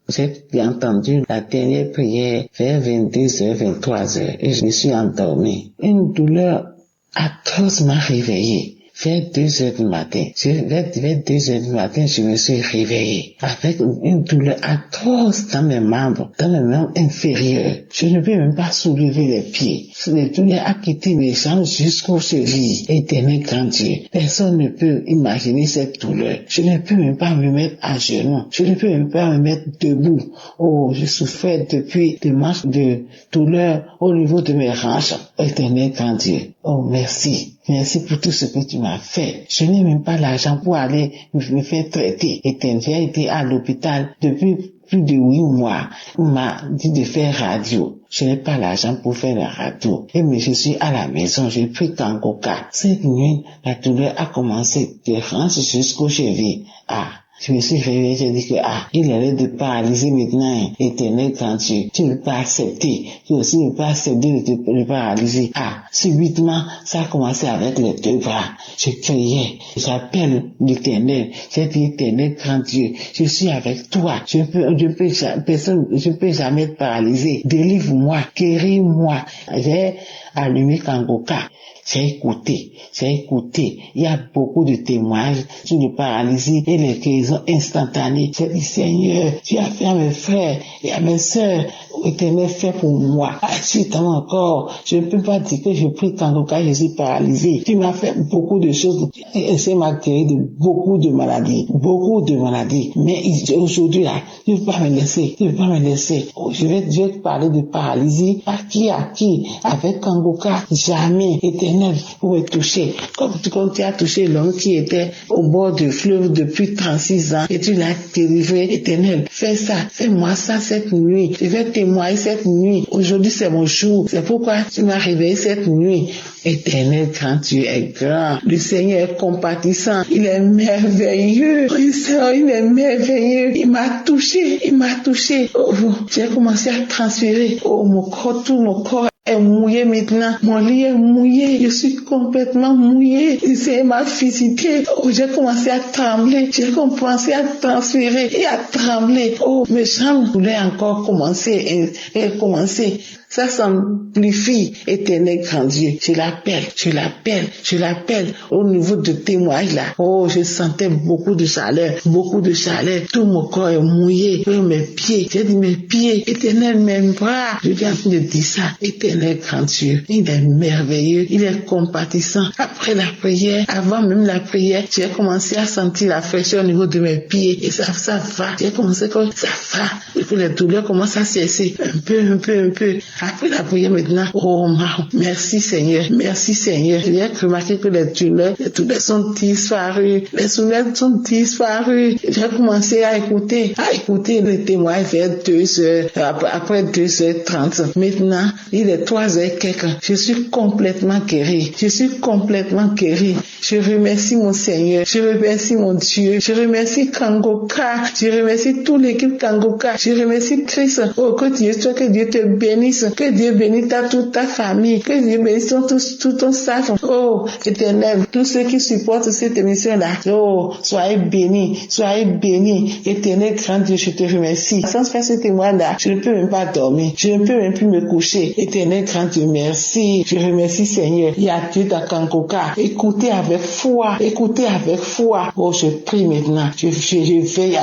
J'ai entendu la dernière prière vers 22h, 23h et je me suis endormi. Une douleur atrocement réveillé. Vers 2 heures du matin, vers 2 heures du matin, je me suis réveillé avec une douleur atroce dans mes membres inférieurs. Je ne peux même pas soulever les pieds. La douleur a quitté mes jambes jusqu'aux chevilles. Éternel grand Dieu, personne ne peut imaginer cette douleur. Je ne peux même pas me mettre à genoux. Je ne peux même pas me mettre debout. Oh, je souffrais depuis des marches de douleur au niveau de mes hanches. Éternel grand Dieu, oh merci. Merci pour tout ce que tu m'as fait. Je n'ai même pas l'argent pour aller me faire traiter. J'ai été à l'hôpital depuis plus de 8 mois. On m'a dit de faire radio. Je n'ai pas l'argent pour faire la radio. Mais je suis à la maison, j'ai pris Kangoka. Cette nuit, la douleur a commencé de hanches jusqu'aux chevilles. Je me suis réveillé, j'ai dit que, il allait de paralyser maintenant, Éternel grand Dieu. Tu ne peux pas accepter. Tu aussi ne peux pas accepter de le paralyser. Subitement, ça a commencé avec les 2 bras. Je criais, j'appelle l'Éternel. J'ai dit, Éternel grand Dieu, je suis avec toi. Je peux jamais être paralysé. Délivre-moi, guéris-moi. J'ai allumé Kangoka. J'ai écouté. Il y a beaucoup de témoignages sur le paralysie et les guérisons instantanées. J'ai dit, Seigneur, tu as fait à mes frères et à mes sœurs. Éternel, fait pour moi. Agis dans mon corps. Je ne peux pas dire que je prie Kangoka, je suis paralysé. Tu m'as fait beaucoup de choses. Et ça m'a guéri de beaucoup de maladies. Mais aujourd'hui, là, tu ne peux pas me laisser. Je vais te parler de paralysie. À qui? Avec Kangoka, jamais. Éternel, pour me toucher. Comme tu as touché l'homme qui était au bord du fleuve depuis 36 ans et tu l'as délivré. Éternel, fais ça. Fais-moi ça cette nuit. Je vais témoigner cette nuit. Aujourd'hui, c'est mon jour. C'est pourquoi tu m'as réveillé cette nuit. Éternel, quand tu es grand, le Seigneur est compatissant. Il est merveilleux. Il est merveilleux. Il m'a touché. Oh, j'ai commencé à transpirer. Oh, tout mon corps est mouillé maintenant. Mon lit est mouillé. Je suis complètement mouillé. Le Seigneur m'a visité. Oh, j'ai commencé à trembler. J'ai commencé à transpirer et à trembler. Oh, mes jambes voulaient encore commencer. Ça s'amplifie. Éternel grand Dieu. Je l'appelle au niveau de témoignage là. Oh, je sentais beaucoup de chaleur. Tout mon corps est mouillé. Mes pieds. J'ai dit mes pieds. Éternel, mes bras. Je viens de dire ça. Éternel grand Dieu. Il est merveilleux. Il est compatissant. Après la prière, avant même la prière, j'ai commencé à sentir la fraîcheur au niveau de mes pieds. Et ça va. J'ai commencé comme ça va. Et puis les douleurs commencent à cesser. Un peu. Après la prière maintenant, oh merci Seigneur. J'ai remarqué que les douleurs sont disparues. J'ai commencé à écouter les témoignages vers 2 heures, après 2h30. Maintenant, il est 3h quelques. Je suis complètement guéri. Je remercie mon Seigneur. Je remercie mon Dieu. Je remercie Kangoka. Je remercie toute l'équipe Kangoka. Je remercie Christ. Oh, que Dieu te bénisse. Que Dieu bénisse toute ta famille. Que Dieu bénisse tout ton staff. Oh, Éternel, tous ceux qui supportent cette émission-là. Oh, soyez bénis. Éternel, grand Dieu, je te remercie. Sans faire ce témoin-là, je ne peux même pas dormir. Je ne peux même plus me coucher. Éternel, grand Dieu, merci. Je remercie Seigneur. Il y a Dieu dans Kangoka. Écoutez avec foi. Oh, je prie maintenant. Je veille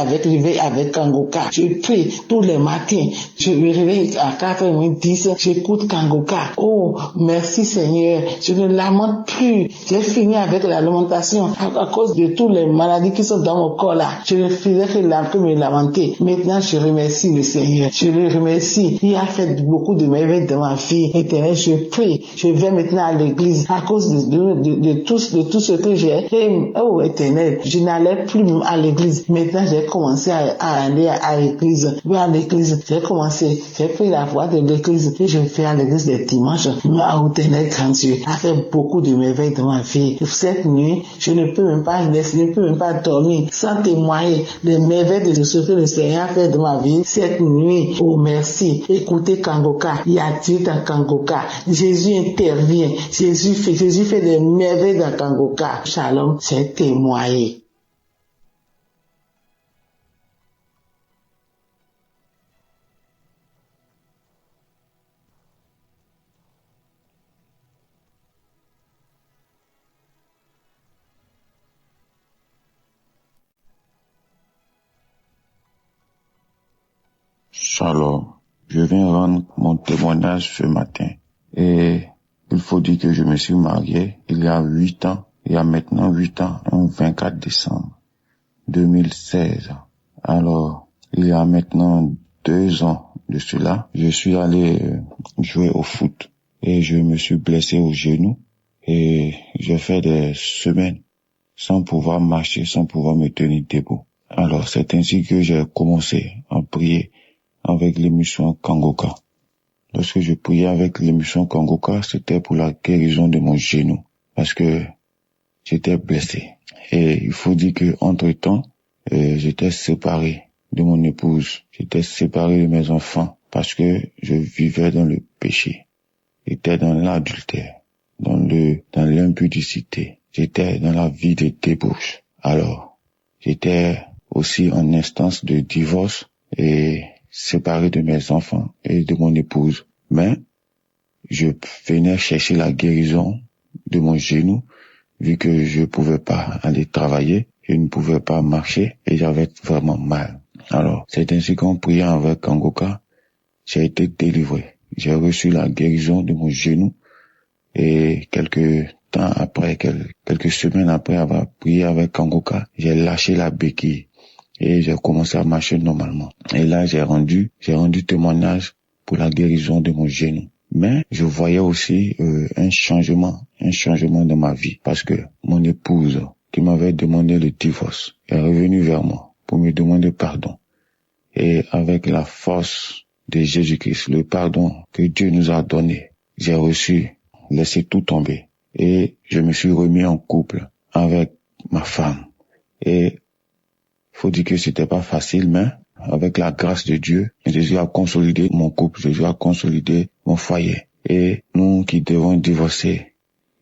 avec Kangoka. Je prie tous les matins. Je me réveille à 4h10. J'écoute Kangoka. Oh, merci Seigneur. Je ne lamente plus. J'ai fini avec la lamentation à cause de toutes les maladies qui sont dans mon corps là. Je ne faisais que me lamenter. Maintenant, je remercie le Seigneur. Je le remercie. Il a fait beaucoup de merveilles dans ma vie. Éternel, je prie. Je vais maintenant à l'église à cause de tout ce que j'ai. Oh, Éternel, je n'allais plus à l'église. Maintenant, j'ai commencé à aller à l'église. J'ai pris la voie de l'église et je vais à l'église les dimanches. Oh, Éternel, grand Dieu, a fait beaucoup de merveilles dans ma vie. Cette nuit, je ne peux même pas dormir sans témoigner les merveilles de ce que le Seigneur a fait dans ma vie cette nuit. Oh, merci. Écoutez Kangoka. Il y a Dieu dans Kangoka. Jésus intervient. Jésus fait des merveilles dans Kangoka. Shalom, c'est témoigné. Shalom. Je viens rendre mon témoignage ce matin. Et il faut dire que je me suis marié il y a 8 ans. Il y a maintenant 8 ans, le 24 décembre 2016. Alors, il y a maintenant 2 ans de cela, je suis allé jouer au foot et je me suis blessé au genou et j'ai fait des semaines sans pouvoir marcher, sans pouvoir me tenir debout. Alors, c'est ainsi que j'ai commencé à prier avec l'émission Kangoka. Lorsque je priais avec l'émission Kangoka, c'était pour la guérison de mon genou parce que j'étais blessé. Et il faut dire que entre-temps, j'étais séparé de mon épouse. J'étais séparé de mes enfants parce que je vivais dans le péché. J'étais dans l'adultère, dans l'impudicité. J'étais dans la vie de débauche. Alors, j'étais aussi en instance de divorce et séparé de mes enfants et de mon épouse. Mais je venais chercher la guérison de mon genou vu que je pouvais pas aller travailler, je ne pouvais pas marcher et j'avais vraiment mal. Alors, c'est ainsi qu'en priant avec Kangoka, j'ai été délivré. J'ai reçu la guérison de mon genou et quelques semaines après avoir prié avec Kangoka, j'ai lâché la béquille et j'ai commencé à marcher normalement. Et là, j'ai rendu témoignage pour la guérison de mon genou. Mais je voyais aussi un changement dans ma vie parce que mon épouse qui m'avait demandé le divorce est revenue vers moi pour me demander pardon. Et avec la force de Jésus-Christ, le pardon que Dieu nous a donné, j'ai laissé tout tomber et je me suis remis en couple avec ma femme. Et faut dire que c'était pas facile, mais avec la grâce de Dieu, Jésus a consolidé mon couple, Jésus a consolidé mon foyer. Et nous qui devons divorcer,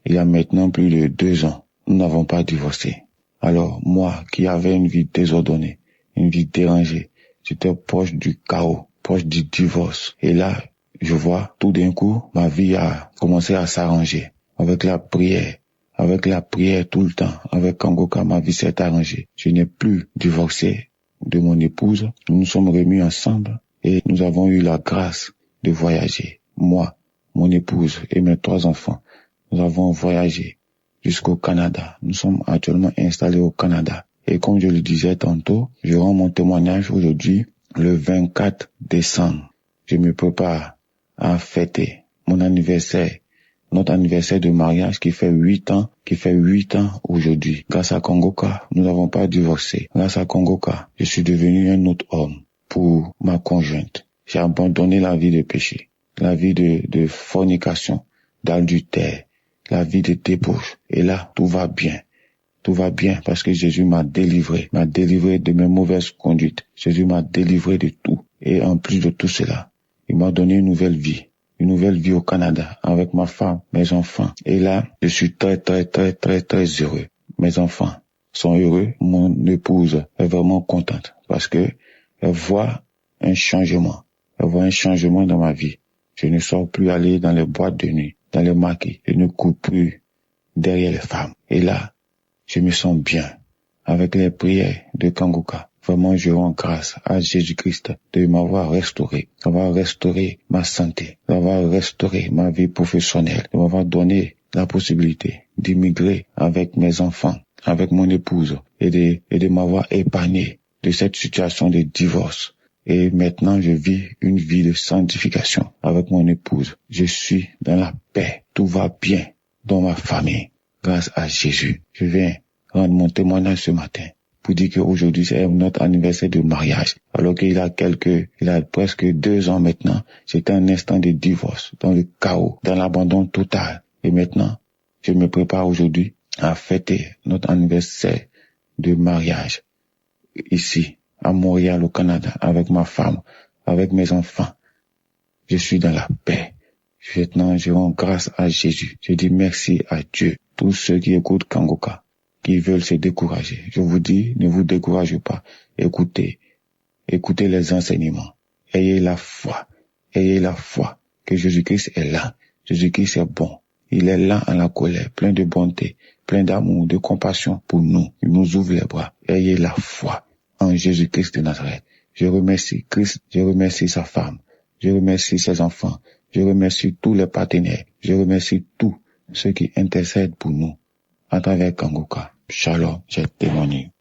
il y a maintenant plus de 2 ans, nous n'avons pas divorcé. Alors moi qui avais une vie désordonnée, une vie dérangée, j'étais proche du chaos, proche du divorce. Et là, je vois tout d'un coup, ma vie a commencé à s'arranger avec la prière tout le temps. Avec Kangoka, ma vie s'est arrangée. Je n'ai plus divorcé de mon épouse. Nous nous sommes remis ensemble et nous avons eu la grâce de voyager. Moi, mon épouse et mes 3 enfants, nous avons voyagé jusqu'au Canada. Nous sommes actuellement installés au Canada. Et comme je le disais tantôt, je rends mon témoignage aujourd'hui, le 24 décembre. Je me prépare à fêter mon anniversaire, notre anniversaire de mariage qui fait 8 ans aujourd'hui. Grâce à Kangoka, nous n'avons pas divorcé. Grâce à Kangoka, je suis devenu un autre homme pour ma conjointe. J'ai abandonné la vie de péché, la vie de fornication, d'adultère, la vie de débauche. Et là, tout va bien. Tout va bien parce que Jésus m'a délivré de mes mauvaises conduites. Jésus m'a délivré de tout. Et en plus de tout cela, il m'a donné une nouvelle vie au Canada avec ma femme, mes enfants. Et là, je suis très heureux. Mes enfants sont heureux. Mon épouse est vraiment contente parce que elle voit un changement. Elle voit un changement dans ma vie. Je ne sors plus aller dans les boîtes de nuit, dans les maquis. Je ne cours plus derrière les femmes. Et là, je me sens bien avec les prières de Kangoka. Vraiment, je rends grâce à Jésus-Christ de m'avoir restauré, d'avoir restauré ma santé, d'avoir restauré ma vie professionnelle, de m'avoir donné la possibilité d'immigrer avec mes enfants, avec mon épouse et de m'avoir épargné de cette situation de divorce. Et maintenant, je vis une vie de sanctification avec mon épouse. Je suis dans la paix. Tout va bien dans ma famille grâce à Jésus. Je viens rendre mon témoignage ce matin pour dire qu'aujourd'hui c'est notre anniversaire de mariage. Alors qu'il a presque 2 ans maintenant, j'étais un instant de divorce, dans le chaos, dans l'abandon total. Et maintenant, je me prépare aujourd'hui à fêter notre anniversaire de mariage ici, à Montréal, au Canada, avec ma femme, avec mes enfants. Je suis dans la paix. Maintenant, je rends grâce à Jésus. Je dis merci à Dieu. Tous ceux qui écoutent Kangoka, qui veulent se décourager, je vous dis, ne vous découragez pas. Écoutez les enseignements. Ayez la foi que Jésus-Christ est là. Jésus-Christ est bon. Il est là en la colère, plein de bonté, plein d'amour, de compassion pour nous. Il nous ouvre les bras. Ayez la foi en Jésus-Christ de Nazareth. Je remercie Christ, je remercie sa femme, je remercie ses enfants, je remercie tous les partenaires, je remercie tous ceux qui intercèdent pour nous à travers Kangoka. Shalom, j'ai témoigné.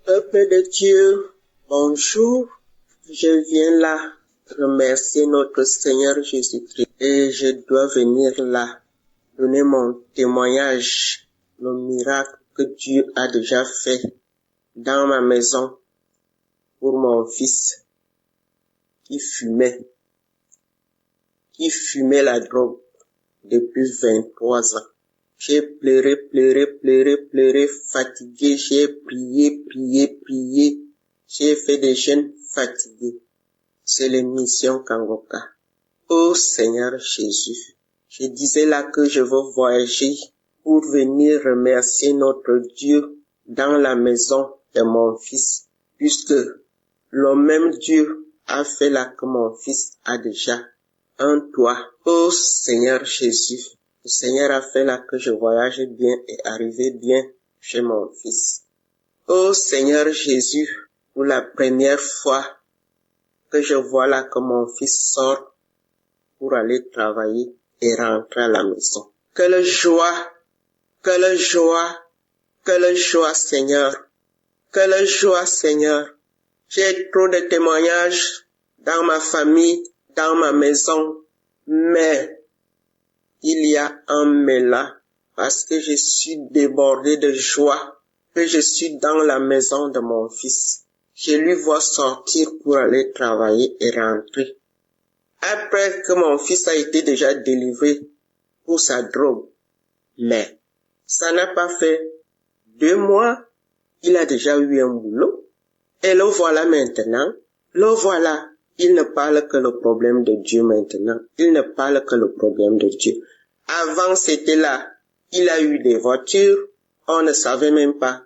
Peuple de Dieu, bonjour. Je viens là remercier notre Seigneur Jésus-Christ et je dois venir là donner mon témoignage, le miracle que Dieu a déjà fait dans ma maison pour mon fils qui fumait la drogue depuis 23 ans. J'ai pleuré, fatigué, j'ai prié, j'ai fait des jeûnes fatigués. C'est l'émission Kangoka. Oh Seigneur Jésus, je disais là que je veux voyager pour venir remercier notre Dieu dans la maison de mon fils, puisque le même Dieu a fait là que mon fils a déjà un toit. Oh Seigneur Jésus, le Seigneur a fait là que je voyage bien et arrive bien chez mon fils. Oh Seigneur Jésus, pour la première fois que je vois là que mon fils sort pour aller travailler et rentrer à la maison. Quelle joie, Seigneur. Quelle joie, Seigneur. J'ai trop de témoignages dans ma famille, dans ma maison, mais il y a un mais là, parce que je suis débordé de joie, que je suis dans la maison de mon fils. Je lui vois sortir pour aller travailler et rentrer. Après que mon fils a été déjà délivré pour sa drogue. Mais ça n'a pas fait 2 mois, il a déjà eu un boulot. Et le voilà maintenant, il ne parle que le problème de Dieu maintenant. Il ne parle que le problème de Dieu. Avant c'était là, il a eu des voitures, on ne savait même pas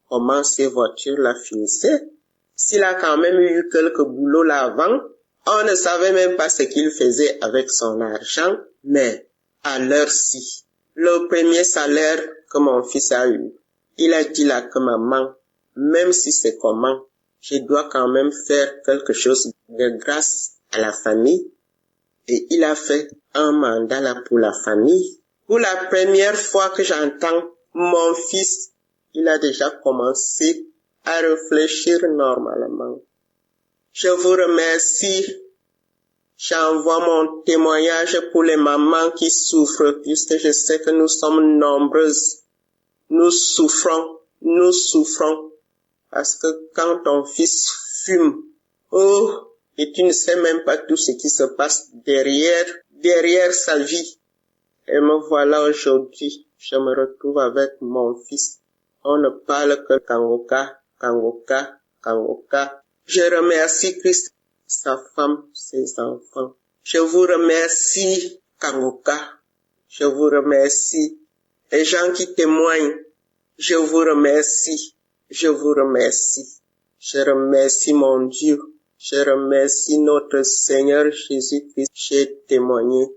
comment ces voitures-là finissaient. S'il a quand même eu quelques boulots là avant, on ne savait même pas ce qu'il faisait avec son argent, mais à l'heure-ci, le premier salaire que mon fils a eu, il a dit là que maman, même si c'est comment, je dois quand même faire quelque chose de grâce à la famille. Et il a fait un mandat là pour la famille. Pour la première fois que j'entends mon fils, il a déjà commencé à réfléchir normalement. Je vous remercie. J'envoie mon témoignage pour les mamans qui souffrent, puisque je sais que nous sommes nombreuses. Nous souffrons, parce que quand ton fils fume, et tu ne sais même pas tout ce qui se passe derrière sa vie. Et me voilà aujourd'hui, je me retrouve avec mon fils. On ne parle que Kangoka. Je remercie Christ, sa femme, ses enfants. Je vous remercie, Kangoka. Je vous remercie. Les gens qui témoignent, je vous remercie. Je remercie mon Dieu. Je remercie notre Seigneur Jésus-Christ. J'ai témoigné.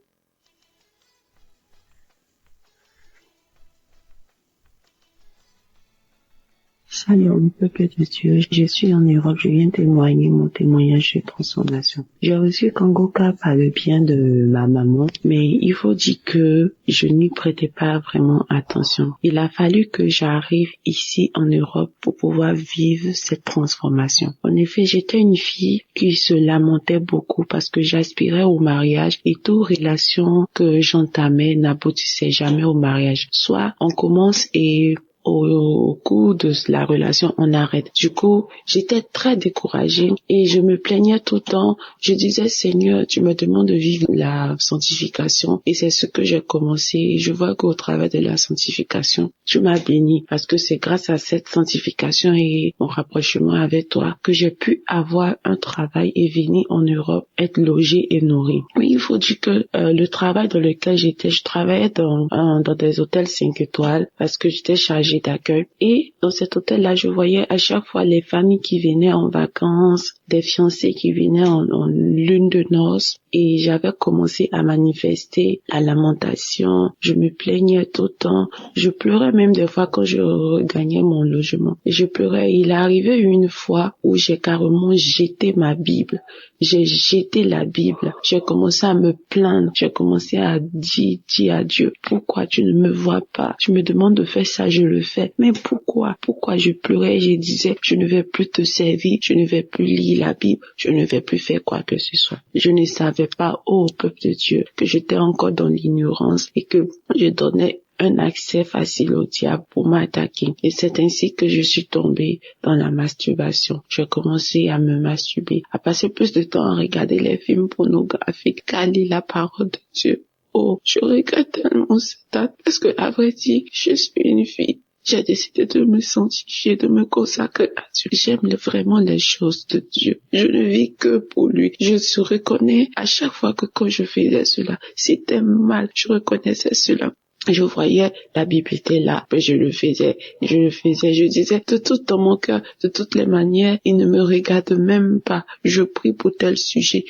Shalom, peuple de Dieu, je suis en Europe, je viens témoigner mon témoignage de transformation. J'ai reçu Kangoka par le bien de ma maman, mais il faut dire que je n'y prêtais pas vraiment attention. Il a fallu que j'arrive ici en Europe pour pouvoir vivre cette transformation. En effet, j'étais une fille qui se lamentait beaucoup parce que j'aspirais au mariage et toute relation que j'entamais n'aboutissait jamais au mariage. Soit on commence et au cours de la relation, on arrête. Du coup, j'étais très découragée et je me plaignais tout le temps. Je disais, Seigneur, tu me demandes de vivre la sanctification et c'est ce que j'ai commencé. Je vois qu'au travers de la sanctification, tu m'as béni parce que c'est grâce à cette sanctification et mon rapprochement avec toi que j'ai pu avoir un travail et venir en Europe, être logée et nourrie. Mais il faut dire que le travail dans lequel j'étais, je travaillais dans des hôtels 5 étoiles parce que j'étais chargée d'accueil. Et dans cet hôtel-là, je voyais à chaque fois les familles qui venaient en vacances, des fiancés qui venaient en lune de noces. Et j'avais commencé à manifester la lamentation. Je me plaignais tout le temps. Je pleurais même des fois quand je regagnais mon logement. Je pleurais. Il est arrivé une fois où j'ai carrément jeté ma Bible. J'ai jeté la Bible. J'ai commencé à me plaindre. J'ai commencé à dire à Dieu, pourquoi tu ne me vois pas? Tu me demandes de faire ça, je le fais. Mais pourquoi? Pourquoi je pleurais? Je disais, je ne vais plus te servir. Je ne vais plus lire la Bible. Je ne vais plus faire quoi que ce soit. Je ne savais pas, ô peuple de Dieu, que j'étais encore dans l'ignorance et que je donnais un accès facile au diable pour m'attaquer. Et c'est ainsi que je suis tombée dans la masturbation. J'ai commencé à me masturber, à passer plus de temps à regarder les films pornographiques qu'à lire la parole de Dieu. Oh, je regrette tellement cette date parce que, à vrai dire, je suis une fille. J'ai décidé de me sanctifier, de me consacrer à Dieu. J'aime vraiment les choses de Dieu. Je ne vis que pour lui. Je se reconnais à chaque fois que quand je faisais cela, c'était mal. Je reconnaissais cela. Je voyais, la Bible était là, mais je le faisais, je disais, de tout dans mon cœur, de toutes les manières, il ne me regarde même pas. Je prie pour tel sujet,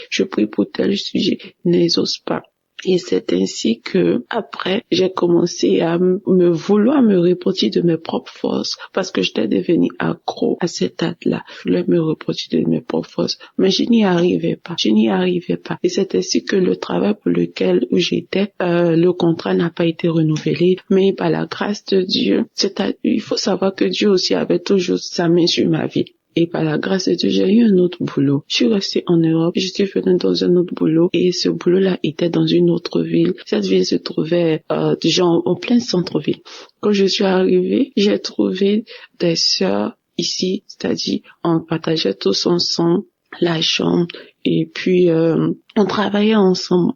n'exauce pas. Et c'est ainsi que, après, j'ai commencé à me vouloir me repentir de mes propres forces, parce que j'étais devenue accro à cette date-là. Je voulais me repentir de mes propres forces, mais je n'y arrivais pas. Et c'est ainsi que le travail pour lequel j'étais, le contrat n'a pas été renouvelé, mais par la grâce de Dieu, il faut savoir que Dieu aussi avait toujours sa main sur ma vie. Et par la grâce de Dieu, j'ai eu un autre boulot. Je suis restée en Europe, je suis venue dans un autre boulot et ce boulot-là était dans une autre ville. Cette ville se trouvait déjà en plein centre-ville. Quand je suis arrivée, j'ai trouvé des sœurs ici, c'est-à-dire on partageait tous ensemble la chambre et puis on travaillait ensemble,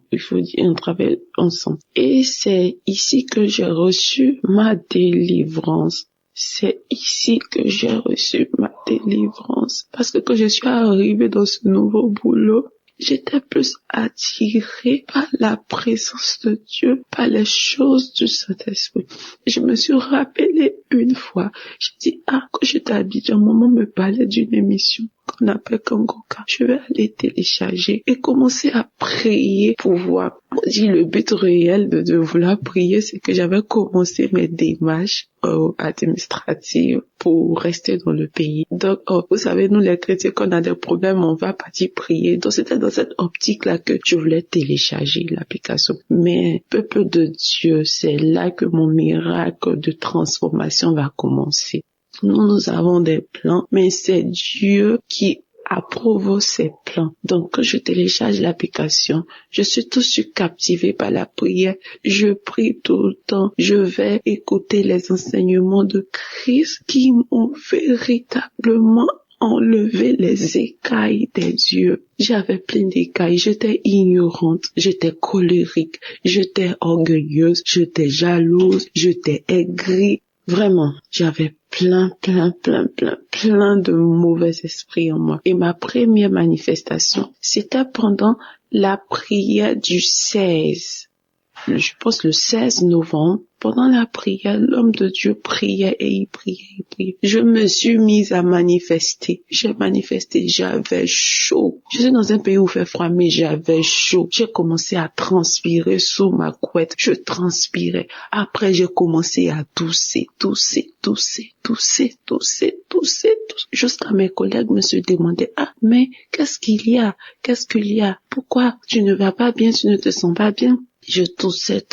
on travaillait ensemble. Et c'est ici que j'ai reçu ma délivrance. C'est ici que j'ai reçu ma délivrance. Parce que quand je suis arrivée dans ce nouveau boulot, j'étais plus attirée par la présence de Dieu, par les choses du Saint-Esprit. Je me suis rappelée une fois, j'ai dit, quand j'étais à Abidjan, maman me parlait d'une émission qu'on appelle Kangoka. Je vais aller télécharger et commencer à prier pour voir. On dit le but réel de vouloir prier, c'est que j'avais commencé mes démarches administratives pour rester dans le pays. Donc, vous savez, nous les chrétiens, quand on a des problèmes, on va partir prier. Donc, c'était dans cette optique-là que je voulais télécharger l'application. Mais, peuple de Dieu, c'est là que mon miracle de transformation va commencer. Nous avons des plans, mais c'est Dieu qui approuve ces plans. Donc, quand je télécharge l'application, je suis tout de suite captivée par la prière. Je prie tout le temps. Je vais écouter les enseignements de Christ qui m'ont véritablement enlevé les écailles des yeux. J'avais plein d'écailles. J'étais ignorante. J'étais colérique. J'étais orgueilleuse. J'étais jalouse. J'étais aigrie. Vraiment, j'avais plein de mauvais esprits en moi. Et ma première manifestation, c'était pendant la prière du 16. Je pense le 16 novembre. Pendant la prière, l'homme de Dieu priait et il priait. Je me suis mise à manifester. J'ai manifesté, j'avais chaud. Je suis dans un pays où il fait froid, mais j'avais chaud. J'ai commencé à transpirer sous ma couette. Je transpirais. Après, j'ai commencé à tousser. Jusqu'à mes collègues me se demandaient, mais qu'est-ce qu'il y a? Pourquoi tu ne vas pas bien, tu ne te sens pas bien? Je toussais.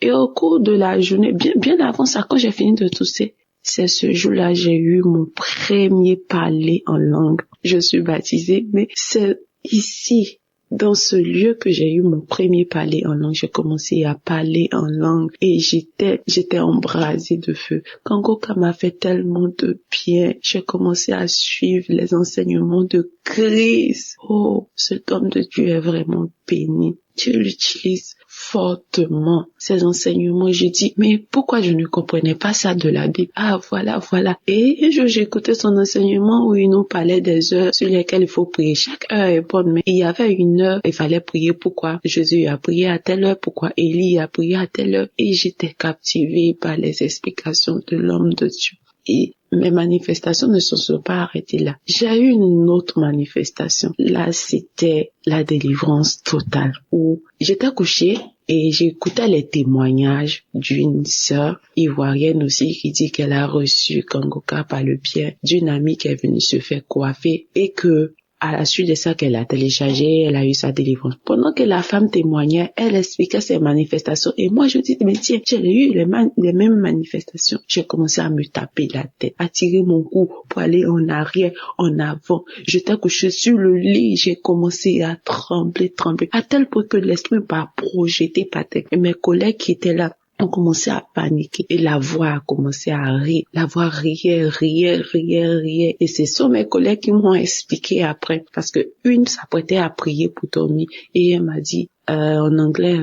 Et au cours de la journée, bien avant ça, quand j'ai fini de tousser, c'est ce jour-là, j'ai eu mon premier parler en langue. Je suis baptisée, mais c'est ici, dans ce lieu que j'ai eu mon premier parler en langue. J'ai commencé à parler en langue et j'étais embrasée de feu. Kangoka m'a fait tellement de bien. J'ai commencé à suivre les enseignements de Christ. Oh, cet homme de Dieu est vraiment béni. Dieu l'utilise fortement, ces enseignements. J'ai dit, mais pourquoi je ne comprenais pas ça de la Bible? Voilà. Et un jour, j'écoutais son enseignement où il nous parlait des heures sur lesquelles il faut prier. Chaque heure est bonne, mais il y avait une heure, il fallait prier. Pourquoi Jésus a prié à telle heure? Pourquoi Élie a prié à telle heure? Et j'étais captivée par les explications de l'homme de Dieu. Et mes manifestations ne se sont pas arrêtées là. J'ai eu une autre manifestation. Là, c'était la délivrance totale où j'étais couchée et j'écoutais les témoignages d'une sœur ivoirienne aussi qui dit qu'elle a reçu Kangoka par le biais d'une amie qui est venue se faire coiffer et que à la suite de ça qu'elle a téléchargé, elle a eu sa délivrance. Pendant que la femme témoignait, elle expliquait ses manifestations. Et moi, je dis, mais tiens, j'ai eu les mêmes manifestations. J'ai commencé à me taper la tête, à tirer mon cou pour aller en arrière, en avant. J'étais couchée sur le lit, j'ai commencé à trembler, à tel point que l'esprit m'a projeté par terre. Et mes collègues qui étaient là, ont commencé à paniquer et la voix a commencé à rire. La voix riait. Et ce sont mes collègues qui m'ont expliqué après parce que une s'apprêtait à prier pour dormir et elle m'a dit en anglais,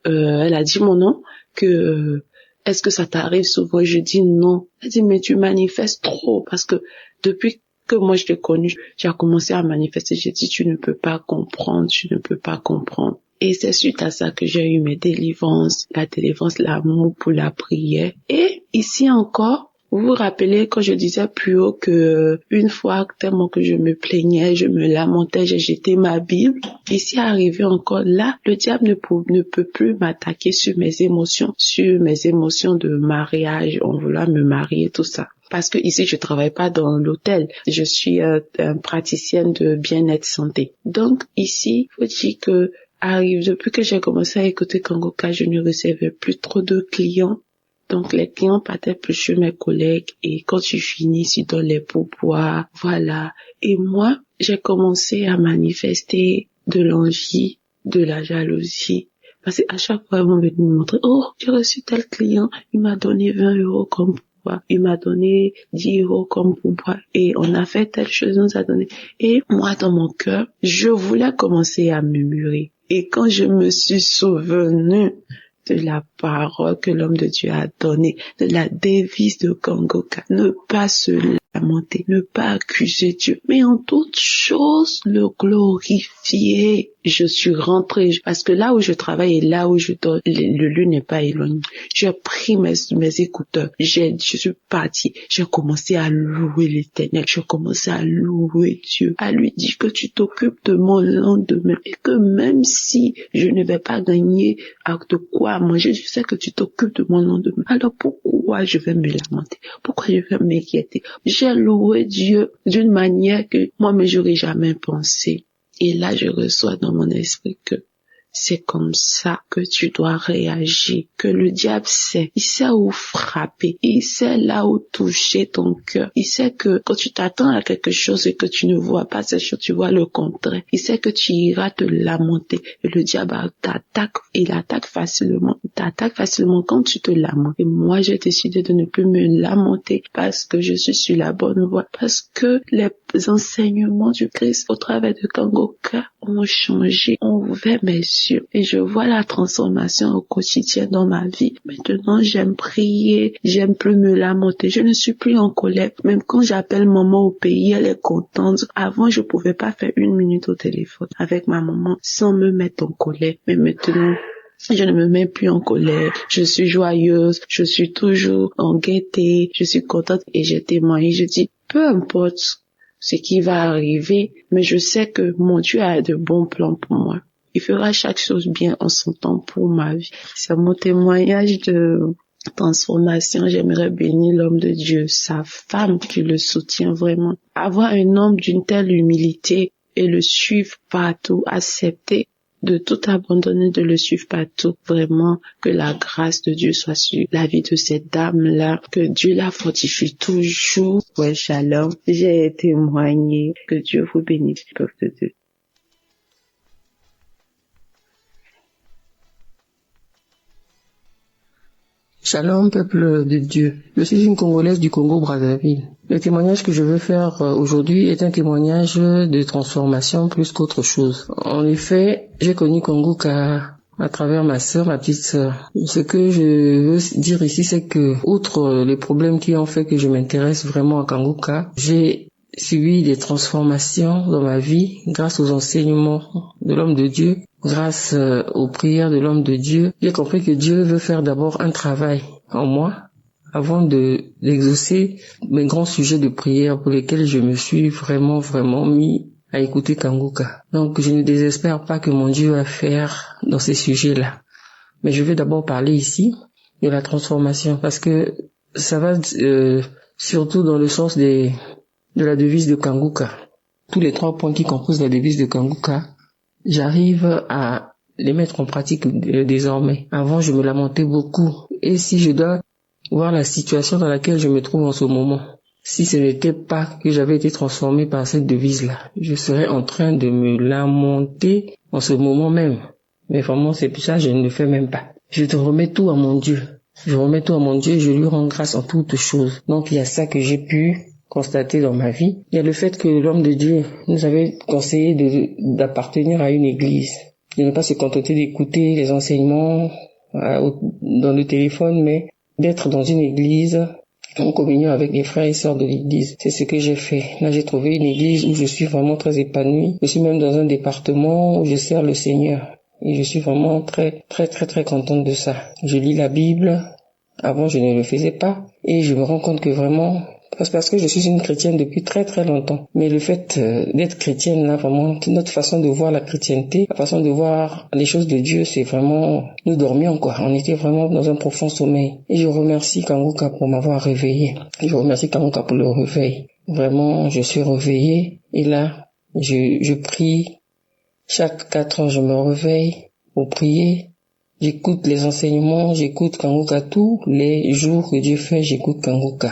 elle a dit mon nom que est-ce que ça t'arrive souvent? Je dis non. Elle dit mais tu manifestes trop parce que depuis que moi je t'ai connu, tu as commencé à manifester. J'ai dit tu ne peux pas comprendre. Et c'est suite à ça que j'ai eu mes délivrances, la délivrance, l'amour pour la prière. Et ici encore, vous vous rappelez quand je disais plus haut que une fois tellement que je me plaignais, je me lamentais, j'ai jeté ma Bible. Ici arrivé encore là, le diable ne peut plus m'attaquer sur mes émotions de mariage, on voulait me marier, tout ça. Parce que ici, je travaille pas dans l'hôtel. Je suis praticienne de bien-être santé. Donc ici, faut dire que depuis que j'ai commencé à écouter Kangoka, je ne recevais plus trop de clients. Donc, les clients partaient plus chez mes collègues et quand je finis, je donne les pourboires, voilà. Et moi, j'ai commencé à manifester de l'envie, de la jalousie. Parce qu'à chaque fois, ils vont venir me montrer, oh, j'ai reçu tel client, il m'a donné 20 € comme pourboire, il m'a donné 10 € comme pourboire et on a fait telle chose, on nous a donné. Et moi, dans mon cœur, je voulais commencer à murmurer. Et quand je me suis souvenue de la parole que l'homme de Dieu a donnée, de la devise de Kangoka, ne pas se lamenter, ne pas accuser Dieu, mais en toute chose le glorifier. Je suis rentrée, parce que là où je travaille et là où je dors, le lieu n'est pas éloigné. J'ai pris mes écouteurs, je suis partie, j'ai commencé à louer l'Éternel, j'ai commencé à louer Dieu, à lui dire que tu t'occupes de mon lendemain et que même si je ne vais pas gagner de quoi manger, je sais que tu t'occupes de mon lendemain. Alors pourquoi je vais me lamenter? Pourquoi je vais m'inquiéter? J'ai loué Dieu d'une manière que moi-même j'aurais jamais pensé. Et là, je reçois dans mon esprit que c'est comme ça que tu dois réagir, que le diable sait, il sait où frapper, il sait là où toucher ton cœur, il sait que quand tu t'attends à quelque chose et que tu ne vois pas cette chose, tu vois le contraire, il sait que tu iras te lamenter et le diable t'attaque, il t'attaque facilement quand tu te lamentes. Et moi, j'ai décidé de ne plus me lamenter parce que je suis sur la bonne voie, parce que les enseignements du Christ au travers de Kangoka ont changé, ont ouvert mes yeux et je vois la transformation au quotidien dans ma vie. Maintenant, j'aime prier, j'aime plus me lamenter, je ne suis plus en colère. Même quand j'appelle maman au pays, elle est contente. Avant, je pouvais pas faire 1 minute au téléphone avec ma maman sans me mettre en colère. Mais maintenant, je ne me mets plus en colère, je suis joyeuse, je suis toujours en gaieté, je suis contente et j'ai témoigné, je dis, peu importe ce qui va arriver, mais je sais que mon Dieu a de bons plans pour moi. Il fera chaque chose bien en son temps pour ma vie. C'est mon témoignage de transformation. J'aimerais bénir l'homme de Dieu, sa femme qui le soutient vraiment. Avoir un homme d'une telle humilité et le suivre partout, accepter de tout abandonner, de le suivre partout. Vraiment, que la grâce de Dieu soit sur la vie de cette dame-là, que Dieu la fortifie toujours. Ouais, shalom. J'ai témoigné. Que Dieu vous bénisse, peuple de Dieu. Shalom, peuple de Dieu. Je suis une Congolaise du Congo-Brazzaville. Le témoignage que je veux faire aujourd'hui est un témoignage de transformation plus qu'autre chose. En effet, j'ai connu Kangoka à travers ma sœur, ma petite sœur. Ce que je veux dire ici, c'est que, outre les problèmes qui ont fait que je m'intéresse vraiment à Kangoka, j'ai subi des transformations dans ma vie grâce aux enseignements de l'homme de Dieu. Grâce aux prières de l'homme de Dieu, j'ai compris que Dieu veut faire d'abord un travail en moi avant d'exaucer mes grands sujets de prière pour lesquels je me suis vraiment mis à écouter Kanguka. Donc je ne désespère pas que mon Dieu va faire dans ces sujets-là. Mais je vais d'abord parler ici de la transformation parce que ça va surtout dans le sens de la devise de Kanguka. Tous les 3 points qui composent la devise de Kanguka, j'arrive à les mettre en pratique désormais. Avant, je me lamentais beaucoup. Et si je dois voir la situation dans laquelle je me trouve en ce moment, si ce n'était pas que j'avais été transformé par cette devise-là, je serais en train de me lamenter en ce moment même. Mais vraiment, c'est pour ça que je ne le fais même pas. Je te remets tout à mon Dieu. Je remets tout à mon Dieu et je lui rends grâce en toutes choses. Donc, il y a ça que j'ai pu constater dans ma vie. Il y a le fait que l'homme de Dieu nous avait conseillé d'appartenir à une église. De ne pas se contenter d'écouter les enseignements dans le téléphone, mais d'être dans une église en communion avec les frères et sœurs de l'église. C'est ce que j'ai fait. Là, j'ai trouvé une église où je suis vraiment très épanouie. Je suis même dans un département où je sers le Seigneur. Et je suis vraiment très contente de ça. Je lis la Bible. Avant, je ne le faisais pas. Et je me rends compte que vraiment, parce que je suis une chrétienne depuis très longtemps. Mais le fait d'être chrétienne, là, vraiment, notre façon de voir la chrétienté, la façon de voir les choses de Dieu, c'est vraiment, nous dormions, quoi. On était vraiment dans un profond sommeil. Et je remercie Kanguka pour m'avoir réveillé. Je remercie Kanguka pour le réveil. Vraiment, je suis réveillé. Et là, je prie. Chaque 4 heures, je me réveille pour prier. J'écoute les enseignements, j'écoute Kanguka tous les jours que Dieu fait, j'écoute Kanguka.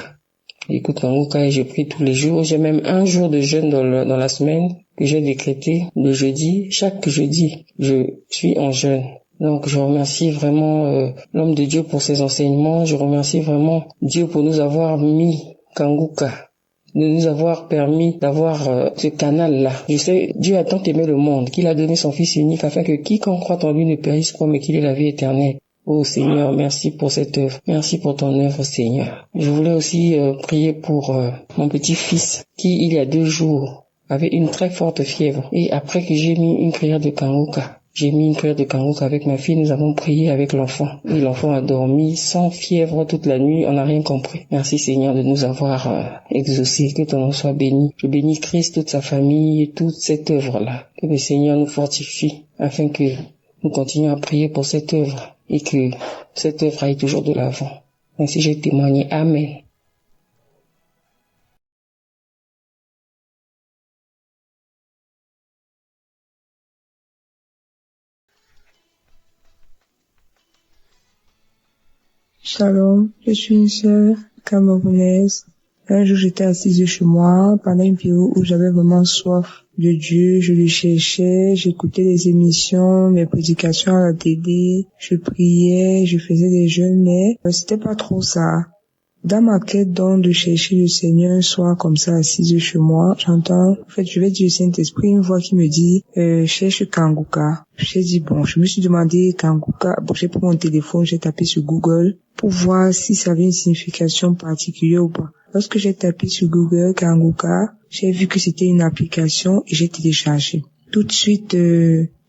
J'écoute Kanguka et je prie tous les jours. J'ai même un jour de jeûne dans la semaine que j'ai décrété le jeudi. Chaque jeudi, je suis en jeûne. Donc je remercie vraiment l'homme de Dieu pour ses enseignements. Je remercie vraiment Dieu pour nous avoir mis Kanguka, de nous avoir permis d'avoir ce canal-là. Je sais, Dieu a tant aimé le monde qu'il a donné son Fils unique afin que quiconque croit en lui ne périsse point mais qu'il ait la vie éternelle. Oh Seigneur, merci pour cette œuvre. Merci pour ton œuvre, Seigneur. Je voulais aussi prier pour mon petit-fils qui, il y a 2 jours, avait une très forte fièvre. Et après que j'ai mis une prière de Kanguka, avec ma fille, nous avons prié avec l'enfant. Et l'enfant a dormi sans fièvre toute la nuit, on n'a rien compris. Merci Seigneur de nous avoir exaucés, que ton nom soit béni. Je bénis Christ, toute sa famille et toute cette œuvre-là. Que le Seigneur nous fortifie afin que nous continuions à prier pour cette œuvre et que cette œuvre aille toujours de l'avant. Ainsi j'ai témoigné. Amen. Shalom, je suis une sœur camerounaise. Un jour, j'étais assise chez moi pendant une période où j'avais vraiment soif de Dieu. Je le cherchais, j'écoutais les émissions, mes prédications à la télé, je priais, je faisais des jeûnes, mais c'était pas trop ça. Dans ma quête donc de chercher le Seigneur, un soir comme ça assise chez moi, j'entends, en fait, je vais dire au Saint-Esprit, une voix qui me dit, cherche Kanguka. J'ai dit, bon, je me suis demandé Kanguka, bon, j'ai pris mon téléphone, j'ai tapé sur Google pour voir si ça avait une signification particulière ou pas. Lorsque j'ai tapé sur Google Kanguka, j'ai vu que c'était une application et j'ai téléchargé. Tout de suite,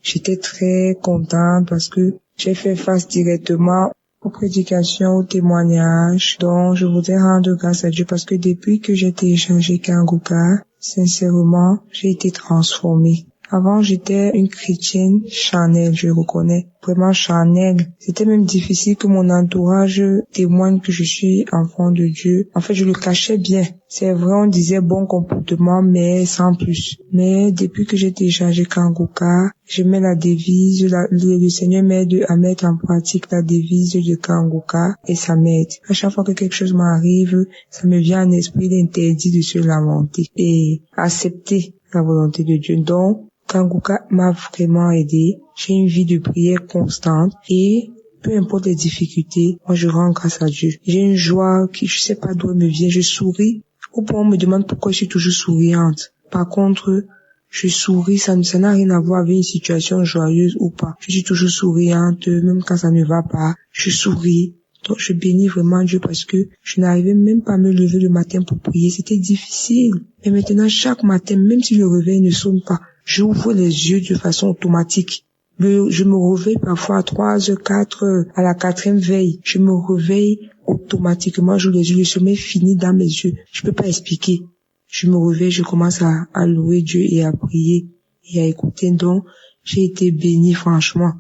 j'étais très contente parce que j'ai fait face directement aux prédications, aux témoignages. Donc, je voudrais rendre grâce à Dieu parce que depuis que j'ai téléchargé Kanguka, sincèrement, j'ai été transformée. Avant, j'étais une chrétienne charnelle, je reconnais, vraiment charnelle. C'était même difficile que mon entourage témoigne que je suis enfant de Dieu. En fait, je le cachais bien. C'est vrai, on disait bon comportement, mais sans plus. Mais depuis que j'ai téléchargé Kanguka, je mets la devise, le Seigneur m'aide à mettre en pratique la devise de Kanguka et ça m'aide. À chaque fois que quelque chose m'arrive, ça me vient en esprit l'interdit de se lamenter et accepter la volonté de Dieu. Donc, Kanguka m'a vraiment aidé. J'ai une vie de prière constante et peu importe les difficultés, moi je rends grâce à Dieu. J'ai une joie qui, je sais pas d'où elle me vient, je souris. Au point on me demande pourquoi je suis toujours souriante. Par contre, je souris, ça n'a rien à voir avec une situation joyeuse ou pas. Je suis toujours souriante, même quand ça ne va pas, je souris. Donc je bénis vraiment Dieu parce que je n'arrivais même pas à me lever le matin pour prier. C'était difficile. Et maintenant, chaque matin, même si le réveil ne sonne pas, j'ouvre les yeux de façon automatique. Je me réveille parfois à 3h, 4h, à la 4e veille. Je me réveille automatiquement, j'ouvre les yeux, le sommeil finit dans mes yeux. Je peux pas expliquer. Je me réveille, je commence à louer Dieu et à prier et à écouter. Donc, j'ai été bénie, franchement.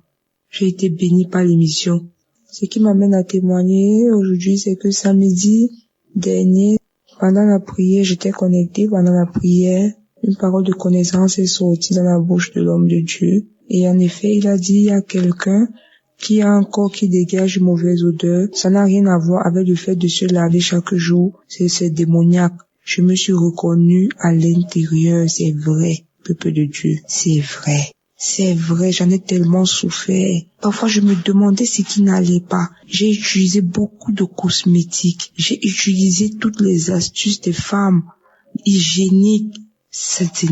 J'ai été bénie par l'émission. Ce qui m'amène à témoigner aujourd'hui, c'est que samedi dernier, pendant la prière, j'étais connectée pendant la prière. Une parole de connaissance est sortie dans la bouche de l'homme de Dieu. Et en effet, il a dit à quelqu'un qui a un corps qui dégage une mauvaise odeur. Ça n'a rien à voir avec le fait de se laver chaque jour. C'est démoniaque. Je me suis reconnue à l'intérieur. C'est vrai, peuple de Dieu. C'est vrai. C'est vrai, j'en ai tellement souffert. Parfois, je me demandais ce qui n'allait pas. J'ai utilisé beaucoup de cosmétiques. J'ai utilisé toutes les astuces des femmes hygiéniques. C'était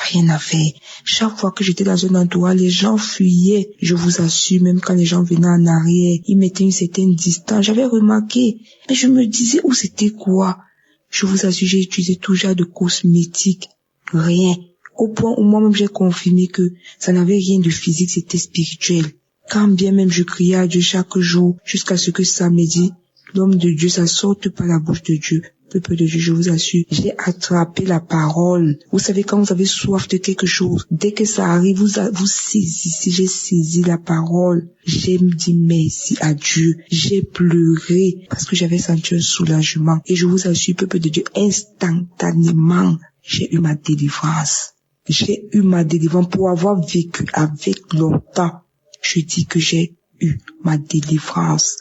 rien à faire. Chaque fois que j'étais dans un endroit, les gens fuyaient. Je vous assure, même quand les gens venaient en arrière, ils mettaient une certaine distance. J'avais remarqué, mais je me disais où c'était quoi. Je vous assure, j'ai utilisé tout genre de cosmétiques. Rien. Au point où moi-même j'ai confirmé que ça n'avait rien de physique, c'était spirituel. Quand bien même je criais à Dieu chaque jour, jusqu'à ce que samedi, l'homme de Dieu, ça sorte par la bouche de Dieu. Peuple de Dieu, je vous assure, j'ai attrapé la parole. Vous savez, quand vous avez soif de quelque chose, dès que ça arrive, vous saisissez, j'ai saisi la parole. J'ai dit merci à Dieu. J'ai pleuré parce que j'avais senti un soulagement. Et je vous assure, peuple de Dieu, instantanément, j'ai eu ma délivrance. J'ai eu ma délivrance pour avoir vécu avec longtemps. Je dis que j'ai eu ma délivrance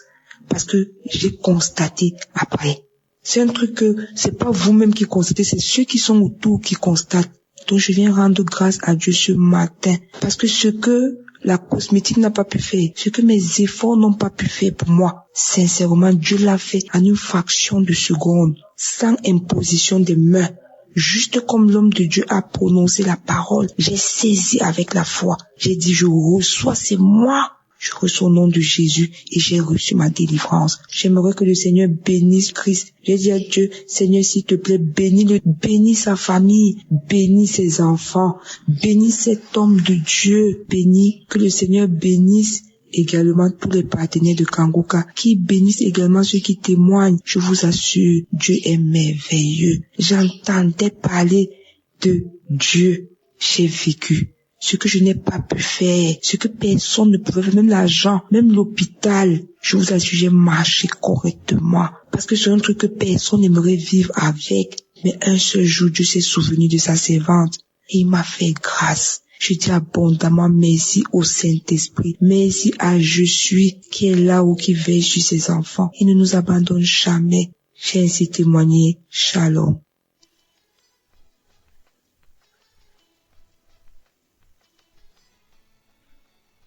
parce que j'ai constaté après. C'est un truc que c'est pas vous-même qui constatez, c'est ceux qui sont autour qui constatent. Donc je viens rendre grâce à Dieu ce matin parce que ce que la cosmétique n'a pas pu faire, ce que mes efforts n'ont pas pu faire pour moi, sincèrement, Dieu l'a fait en une fraction de seconde, sans imposition des mains. Juste comme l'homme de Dieu a prononcé la parole, j'ai saisi avec la foi. J'ai dit, je reçois, c'est moi. Je reçois au nom de Jésus et j'ai reçu ma délivrance. J'aimerais que le Seigneur bénisse Christ. J'ai dit à Dieu, Seigneur, s'il te plaît, bénis sa famille, bénis ses enfants, bénis cet homme de Dieu, bénis, que le Seigneur bénisse également tous les partenaires de Kanguka, qui bénissent également ceux qui témoignent. Je vous assure, Dieu est merveilleux. J'entendais parler de Dieu, j'ai vécu. Ce que je n'ai pas pu faire, ce que personne ne pouvait faire, même l'argent, même l'hôpital, je vous assure, j'ai marché correctement. Parce que c'est un truc que personne n'aimerait vivre avec. Mais un seul jour, Dieu s'est souvenu de sa servante et il m'a fait grâce. Je dis abondamment merci au Saint-Esprit. Merci à Je suis qui est là ou qui veille sur ses enfants. Il ne nous abandonne jamais. J'ai ainsi témoigné. Shalom.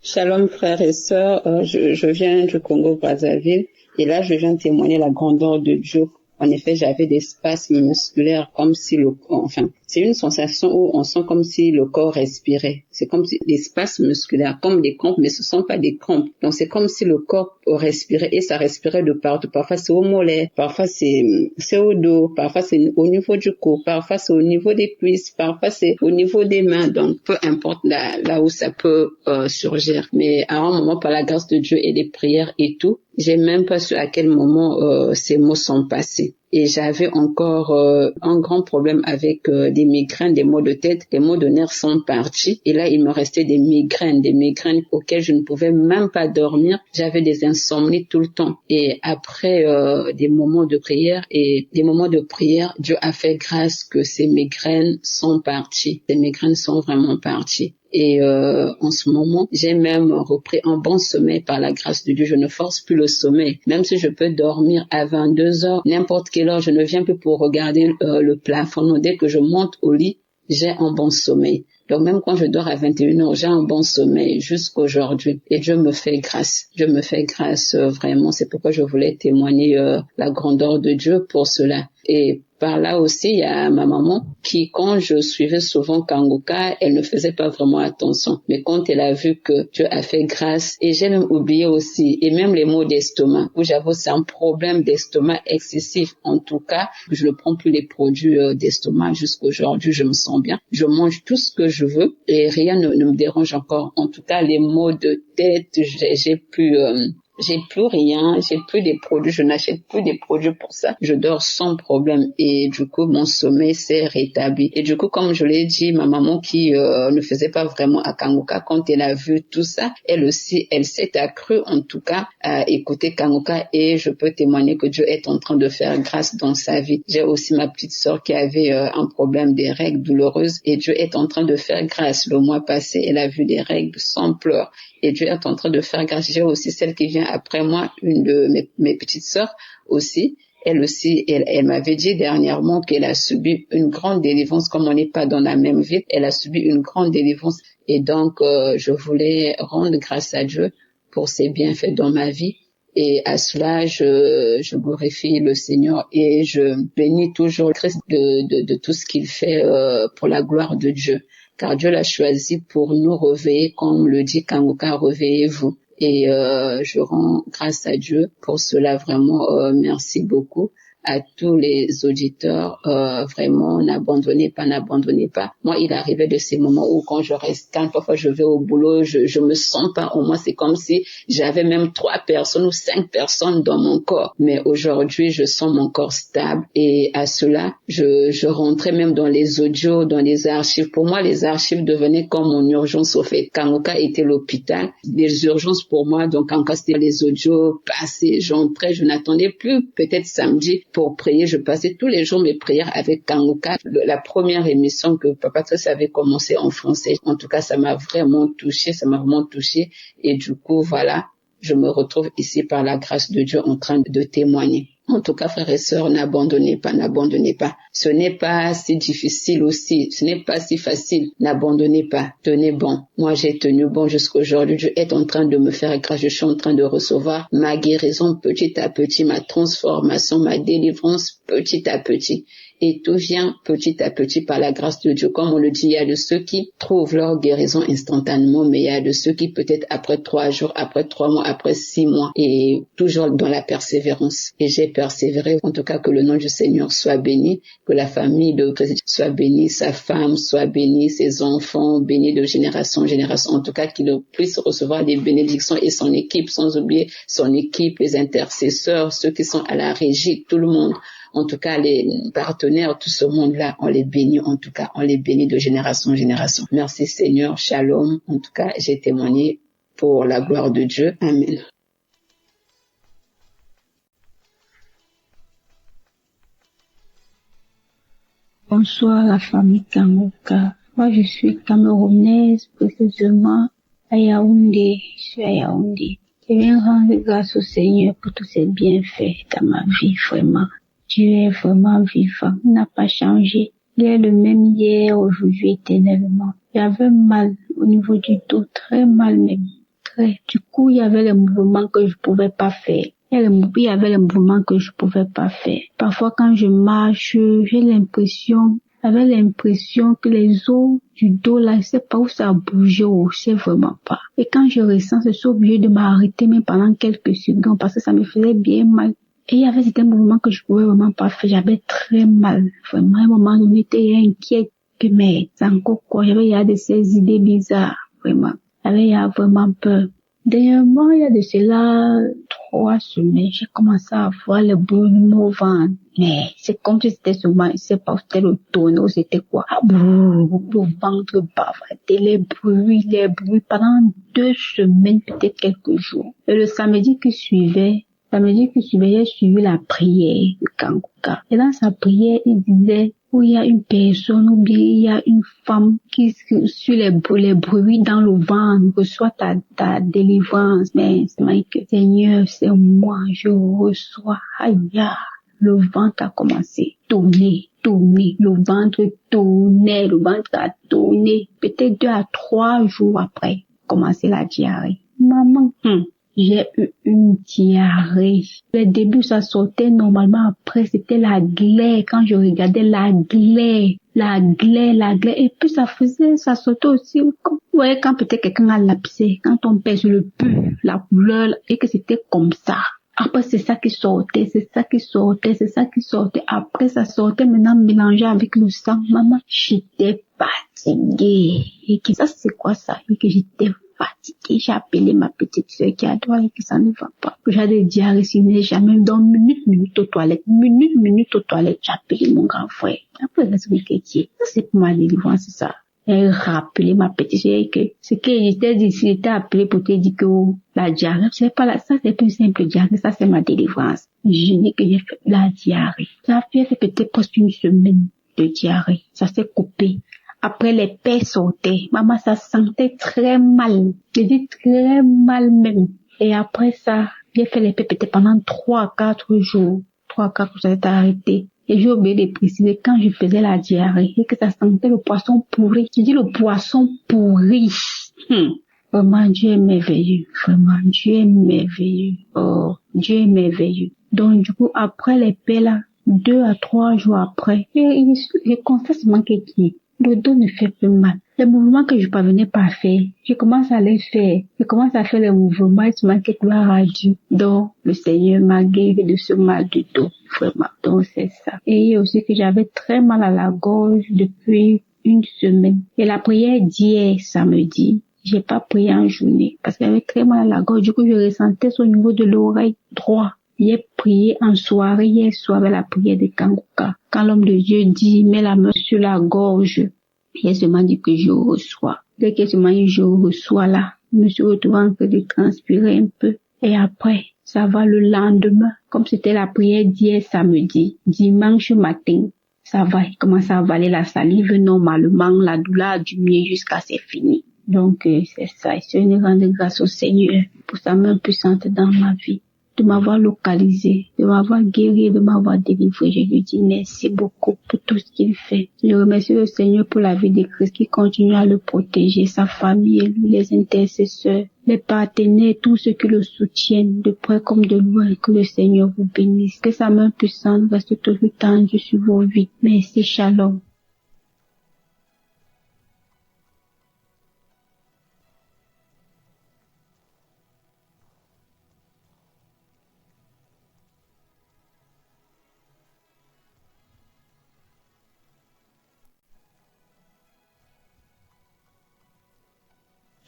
Shalom frères et sœurs, je viens du Congo-Brazzaville et là je viens témoigner la grandeur de Dieu. En effet, j'avais des spasmes musculaires comme si c'est une sensation où on sent comme si le corps respirait. C'est comme si des spasmes musculaires, comme des crampes, mais ce sont pas des crampes. Donc c'est comme si le corps respirait et ça respirait de partout. Parfois c'est au mollet, parfois c'est au dos, parfois c'est au niveau du cou, parfois c'est au niveau des cuisses, parfois c'est au niveau des mains. Donc peu importe là où ça peut surgir. Mais à un moment, par la grâce de Dieu et des prières et tout, j'ai même pas su à quel moment ces mots sont passés. Et j'avais encore un grand problème avec des migraines, des maux de tête, des maux de nerfs sont partis. Et là, il me restait des migraines auxquelles je ne pouvais même pas dormir. J'avais des insomnies tout le temps. Et après des moments de prière, Dieu a fait grâce que ces migraines sont parties. Ces migraines sont vraiment parties. Et en ce moment, j'ai même repris un bon sommeil par la grâce de Dieu. Je ne force plus le sommeil. Même si je peux dormir à 22 heures, n'importe quelle heure, je ne viens plus pour regarder le plafond. Non, dès que je monte au lit, j'ai un bon sommeil. Donc même quand je dors à 21 heures, j'ai un bon sommeil jusqu'aujourd'hui. Et Dieu me fait grâce. Dieu me fait grâce vraiment. C'est pourquoi je voulais témoigner la grandeur de Dieu pour cela. Et Par là aussi, il y a ma maman qui, quand je suivais souvent Kanguka, elle ne faisait pas vraiment attention. Mais quand elle a vu que Dieu a fait grâce, et j'ai même oublié aussi, et même les maux d'estomac, où j'avoue c'est un problème d'estomac excessif. En tout cas, je ne prends plus les produits d'estomac jusqu'aujourd'hui, je me sens bien. Je mange tout ce que je veux et rien ne me dérange encore. En tout cas, les maux de tête, j'ai plus rien, j'ai plus des produits, je n'achète plus des produits pour ça. Je dors sans problème et du coup, mon sommeil s'est rétabli. Et du coup, comme je l'ai dit, ma maman qui ne faisait pas vraiment à Kanguka, quand elle a vu tout ça, elle aussi, elle s'est accrue en tout cas à écouter Kanguka et je peux témoigner que Dieu est en train de faire grâce dans sa vie. J'ai aussi ma petite sœur qui avait un problème des règles douloureuses et Dieu est en train de faire grâce. Le mois passé, elle a vu des règles sans pleurs. Et Dieu est en train de faire grâce. J'ai aussi celle qui vient après moi, une de mes petites sœurs aussi. Elle aussi, elle m'avait dit dernièrement qu'elle a subi une grande délivrance. Comme on n'est pas dans la même ville, elle a subi une grande délivrance. Et donc, je voulais rendre grâce à Dieu pour ses bienfaits dans ma vie. Et à cela, je glorifie le Seigneur et je bénis toujours Christ de tout ce qu'il fait pour la gloire de Dieu. Car Dieu l'a choisi pour nous réveiller, comme le dit Kanguka, réveillez-vous. Et je rends grâce à Dieu pour cela, vraiment, merci beaucoup à tous les auditeurs, vraiment, n'abandonnez pas. Moi, il arrivait de ces moments où quand je reste calme, parfois je vais au boulot, je me sens pas, au moins c'est comme si j'avais même 3 personnes ou 5 personnes dans mon corps. Mais aujourd'hui, je sens mon corps stable et à cela, je rentrais même dans les audios, dans les archives. Pour moi, les archives devenaient comme mon urgence au fait. Kanguka était l'hôpital. Les urgences pour moi, donc Kanguka c'était les audios passés, j'entrais, je n'attendais plus peut-être samedi pour prier. Je passais tous les jours mes prières avec Kanguka. La première émission que Papa Tracy avait commencé en français. En tout cas, ça m'a vraiment touché. Et du coup, voilà, je me retrouve ici par la grâce de Dieu en train de témoigner. En tout cas, frères et sœurs, n'abandonnez pas. Ce n'est pas si difficile aussi, ce n'est pas si facile. N'abandonnez pas, tenez bon. Moi, j'ai tenu bon jusqu'aujourd'hui. Dieu est en train de me faire grâce. Je suis en train de recevoir ma guérison petit à petit, ma transformation, ma délivrance petit à petit. Et tout vient petit à petit par la grâce de Dieu. Comme on le dit, il y a de ceux qui trouvent leur guérison instantanément, mais il y a de ceux qui peut-être après 3 jours, après 3 mois, après 6 mois, et toujours dans la persévérance. Et j'ai persévéré. En tout cas, que le nom du Seigneur soit béni, que la famille de Christ soit bénie, sa femme soit bénie, ses enfants bénis de génération en génération. En tout cas, qu'il puisse recevoir des bénédictions et son équipe, sans oublier son équipe, les intercesseurs, ceux qui sont à la régie, tout le monde. En tout cas, les partenaires, tout ce monde-là, on les bénit, en tout cas, on les bénit de génération en génération. Merci Seigneur, shalom. En tout cas, j'ai témoigné pour la gloire de Dieu. Amen. Bonsoir la famille Kanguka. Moi, je suis camerounaise, précisément à Yaoundé. Je suis à Yaoundé. Je viens rendre grâce au Seigneur pour tous ses bienfaits dans ma vie, vraiment. Dieu est vraiment vivant, il n'a pas changé. Il est le même hier, aujourd'hui, éternellement. J'avais mal au niveau du dos, très mal même, très. Du coup, il y avait les mouvements que je pouvais pas faire. Il y avait les mouvements que je pouvais pas faire. Parfois, quand je marche, j'avais l'impression que les os du dos là, je sais pas où ça bougeait, je sais vraiment pas. Et quand je ressens, je suis obligée de m'arrêter même pendant quelques secondes parce que ça me faisait bien mal. Et il y avait certains mouvements que je pouvais vraiment pas faire. J'avais très mal. Vraiment, à un moment donné, j'étais inquiète que mais c'est encore quoi. Il y a de ces idées bizarres. Vraiment. Il y a vraiment peur. Dernièrement, il y a de cela 3 semaines, j'ai commencé à avoir le brûlement au ventre. Mais c'est comme si c'était seulement, je sais pas, c'était le tonneau, c'était quoi. Le ventre bavardait, les bruits pendant 2 semaines, peut-être quelques jours. Et le samedi qui suivait, j'ai suivi la prière de Kanguka. Et dans sa prière, il disait où il y a une personne ou bien il y a une femme qui sur les bruits dans le ventre reçoit ta délivrance. Mais c'est Mike, Seigneur, c'est moi, je reçois. Aïe, le ventre a commencé à tourner. Le ventre a tourné. Peut-être 2 à 3 jours après, commencer la diarrhée. Maman, j'ai eu une diarrhée. Le début, ça sortait normalement. Après, c'était la glaie. Quand je regardais la glaie. Et puis, ça sortait aussi. Vous voyez, quand peut-être quelqu'un a lapsé, quand on pèse le pu, la couleur, et que c'était comme ça. Après, c'est ça qui sortait. Après, ça sortait maintenant mélangé avec le sang. Maman, j'étais fatiguée. Et que ça, c'est quoi ça? Et que j'étais fatiguée. J'ai appelé ma petite soeur qui a droit et que ça ne va pas. J'ai des diarrhées, jamais dans minute aux toilettes. J'ai appelé mon grand frère. Après, ça, c'est pour ma délivrance, c'est ça. Et rappeler ma petite soeur que ce qu'il était dit, il était appelé pour te dire que la diarrhée, c'est pas ça, c'est plus simple diarrhée, ça c'est ma délivrance. Je dis que j'ai fait la diarrhée. Ça fait peut-être presque une semaine de diarrhée. Ça s'est coupé. Après, les paix sautaient. Maman, ça sentait très mal. Je dis très mal même. Et après ça, j'ai fait les paix peut-être pendant 3-4 jours. 3-4 jours, ça s'est arrêté. Et j'ai oublié de préciser quand je faisais la diarrhée et que ça sentait le poisson pourri. Je dis le poisson pourri. Vraiment, Dieu est merveilleux. Oh, Dieu est merveilleux. Donc, du coup, après les paix là, 2 à 3 jours après, je constate seulement que le dos ne fait plus mal. Les mouvements que je parvenais pas à faire, je commence à les faire. Je commence à faire les mouvements et seulement que gloire à Dieu. Donc, le Seigneur m'a guéri de ce mal du dos. Vraiment. Donc, c'est ça. Et aussi que j'avais très mal à la gorge depuis une semaine. Et la prière d'hier, samedi, j'ai pas prié en journée parce que j'avais très mal à la gorge. Du coup, je ressentais ça au niveau de l'oreille droite. J'ai prié en soirée, hier soir, avec la prière de Kanguka. Quand l'homme de Dieu dit, mets la main sur la gorge, il a seulement dit que je reçois. Dès que je reçois là, je me suis retrouvée en train de transpirer un peu. Et après, ça va le lendemain, comme c'était la prière d'hier samedi, dimanche matin, ça va, il commence à avaler la salive normalement, la douleur du mieux jusqu'à c'est fini. Donc, c'est ça. Je ne rends grâce au Seigneur pour sa main puissante dans ma vie, de m'avoir localisé, de m'avoir guéri, de m'avoir délivré. Je lui dis merci beaucoup pour tout ce qu'il fait. Je remercie le Seigneur pour la vie de Christ qui continue à le protéger, sa famille, les intercesseurs, les partenaires, tous ceux qui le soutiennent, de près comme de loin. Que le Seigneur vous bénisse. Que sa main puissante reste toujours tendue sur vos vies. Merci, shalom.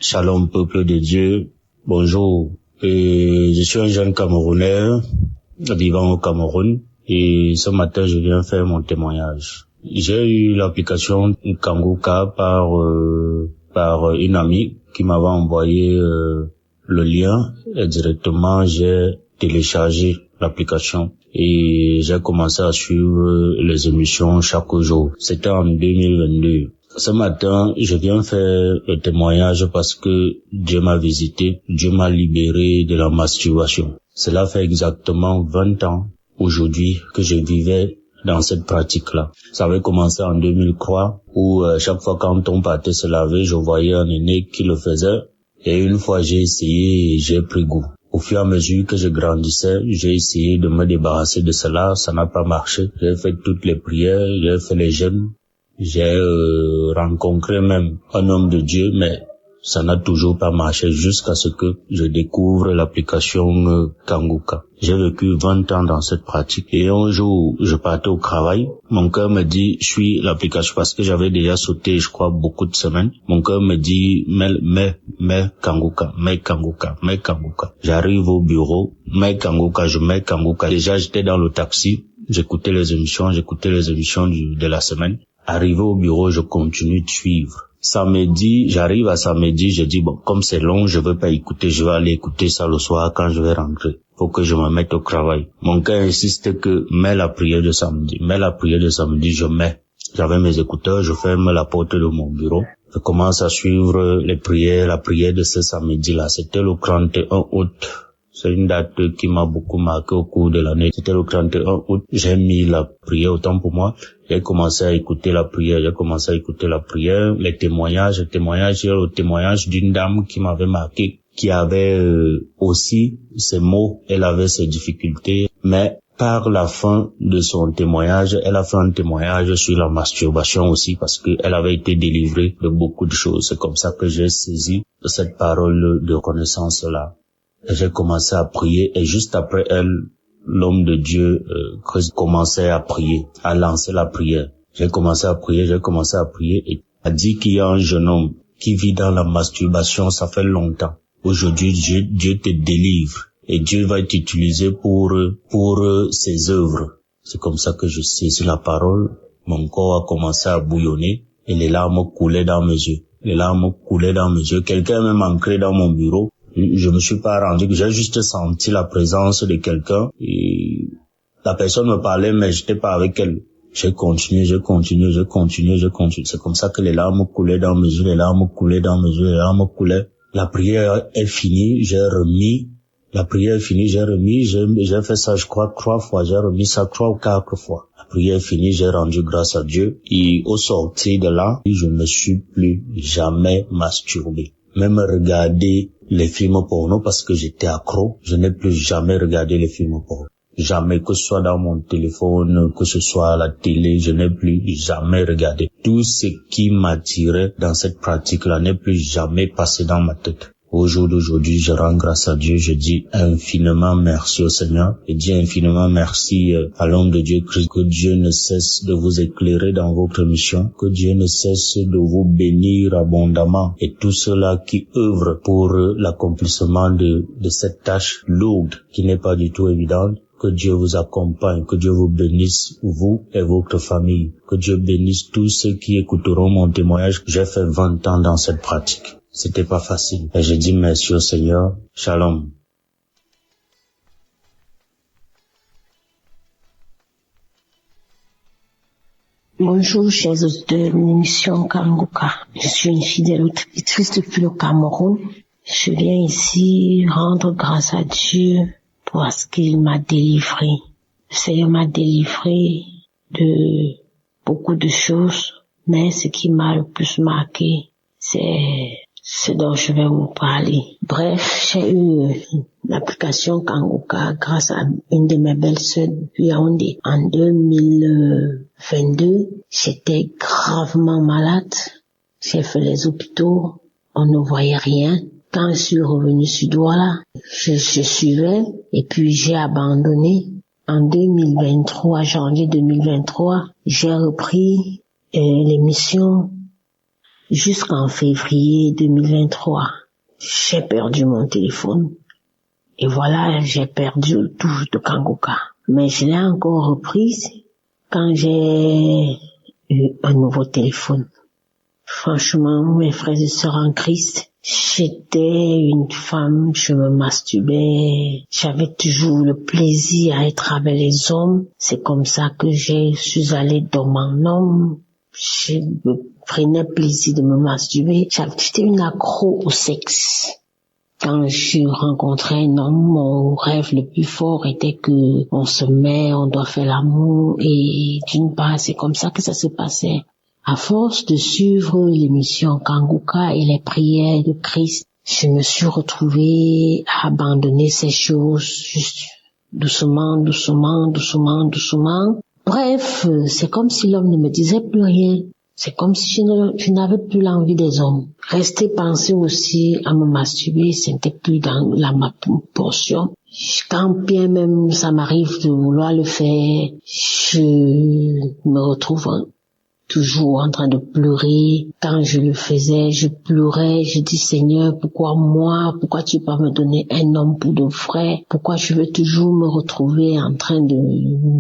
Shalom peuple de Dieu, bonjour. Je suis un jeune Camerounais vivant au Cameroun et ce matin je viens faire mon témoignage. J'ai eu l'application Kanguka par une amie qui m'avait envoyé le lien et directement j'ai téléchargé l'application et j'ai commencé à suivre les émissions chaque jour. C'était en 2022. Ce matin, je viens faire le témoignage parce que Dieu m'a visité, Dieu m'a libéré de la masturbation. Cela fait exactement 20 ans aujourd'hui que je vivais dans cette pratique-là. Ça avait commencé en 2003 où chaque fois quand on partait se laver, je voyais un aîné qui le faisait et une fois j'ai essayé et j'ai pris goût. Au fur et à mesure que je grandissais, j'ai essayé de me débarrasser de cela, ça n'a pas marché. J'ai fait toutes les prières, j'ai fait les jeûnes. J'ai rencontré même un homme de Dieu, mais ça n'a toujours pas marché jusqu'à ce que je découvre l'application Kanguka. J'ai vécu 20 ans dans cette pratique et un jour, je partais au travail. Mon cœur me dit, suis l'application parce que j'avais déjà sauté, je crois, beaucoup de semaines. Mon cœur me dit, mets Kanguka. J'arrive au bureau, mets Kanguka. Déjà, j'étais dans le taxi, j'écoutais les émissions de la semaine. Arrivé au bureau, je continue de suivre. Samedi, j'arrive à samedi, je dis bon, comme c'est long, je veux pas écouter, je vais aller écouter ça le soir quand je vais rentrer. Faut que je me mette au travail. Mon cœur insiste que mets la prière de samedi, je mets. J'avais mes écouteurs, je ferme la porte de mon bureau. Je commence à suivre les prières, la prière de ce samedi-là. C'était le 31 août. C'est une date qui m'a beaucoup marqué au cours de l'année. C'était le 31 août. J'ai mis la prière autant pour moi. J'ai commencé à écouter la prière. Les témoignages. Il y a le témoignage d'une dame qui m'avait marqué. qui avait aussi ses maux, elle avait ses difficultés, mais par la fin de son témoignage, elle a fait un témoignage sur la masturbation aussi parce qu'elle avait été délivrée de beaucoup de choses. C'est comme ça que j'ai saisi cette parole de reconnaissance-là. J'ai commencé à prier et juste après elle, l'homme de Dieu commençait à prier, à lancer la prière. J'ai commencé à prier et a dit qu'il y a un jeune homme qui vit dans la masturbation, ça fait longtemps. Aujourd'hui, Dieu te délivre et Dieu va t'utiliser pour ses œuvres. C'est comme ça que je saisis la parole. Mon corps a commencé à bouillonner et les larmes coulaient dans mes yeux. Quelqu'un est même entré dans mon bureau. Je me suis pas rendu, j'ai juste senti la présence de quelqu'un et la personne me parlait mais j'étais pas avec elle. J'ai continué. C'est comme ça que les larmes coulaient dans mes yeux, La prière est finie, j'ai fait ça, je crois, 3 fois, j'ai remis ça 3 ou 4 fois. La prière est finie, j'ai rendu grâce à Dieu, et au sortir de là, je ne me suis plus jamais masturbé. Même regarder les films porno parce que j'étais accro, je n'ai plus jamais regardé les films porno. Jamais, que ce soit dans mon téléphone, que ce soit à la télé, je n'ai plus jamais regardé. Tout ce qui m'attirait dans cette pratique-là n'est plus jamais passé dans ma tête. Au jour d'aujourd'hui, je rends grâce à Dieu, je dis infiniment merci au Seigneur, et dis infiniment merci à l'homme de Dieu Christ, que Dieu ne cesse de vous éclairer dans votre mission, que Dieu ne cesse de vous bénir abondamment, et tout cela qui œuvre pour l'accomplissement de cette tâche lourde qui n'est pas du tout évidente. Que Dieu vous accompagne, que Dieu vous bénisse, vous et votre famille. Que Dieu bénisse tous ceux qui écouteront mon témoignage. J'ai fait 20 ans dans cette pratique. C'était pas facile. Et je dis merci au Seigneur. Shalom. Bonjour, chers auditeurs de l'émission Kanguka. Je suis une fidèle auditrice depuis le Cameroun. Je viens ici rendre grâce à Dieu parce qu'il m'a délivré. Le Seigneur m'a délivré de beaucoup de choses, mais ce qui m'a le plus marqué, c'est ce dont je vais vous parler. Bref, j'ai eu l'application Kanguka grâce à une de mes belles-sœurs depuis Yaoundé. En 2022, j'étais gravement malade. J'ai fait les hôpitaux, on ne voyait rien. Quand je suis revenue sur Douala, je suivais et puis j'ai abandonné. En 2023, janvier 2023, j'ai repris l'émission jusqu'en février 2023. J'ai perdu mon téléphone et voilà, j'ai perdu le touche de Kanguka. Mais je l'ai encore reprise quand j'ai eu un nouveau téléphone. Franchement, mes frères et sœurs en Christ, j'étais une femme, je me masturbais, j'avais toujours le plaisir à être avec les hommes. C'est comme ça que je suis allée dans mon homme. Je prenais plaisir de me masturber. J'étais une accro au sexe. Quand je rencontrais un homme, mon rêve le plus fort était que on se met, on doit faire l'amour et d'une part, c'est comme ça que ça se passait. À force de suivre l'émission Kanguka et les prières de Christ, je me suis retrouvée à abandonner ces choses juste doucement. Bref, c'est comme si l'homme ne me disait plus rien. C'est comme si je n'avais plus l'envie des hommes. Rester penser aussi à me masturber, c'était plus dans ma portion. Quand bien même ça m'arrive de vouloir le faire, je me retrouve toujours en train de pleurer. Quand je le faisais, je pleurais, je dis Seigneur, pourquoi moi? Pourquoi tu vas me donner un homme pour de vrai? Pourquoi je veux toujours me retrouver en train de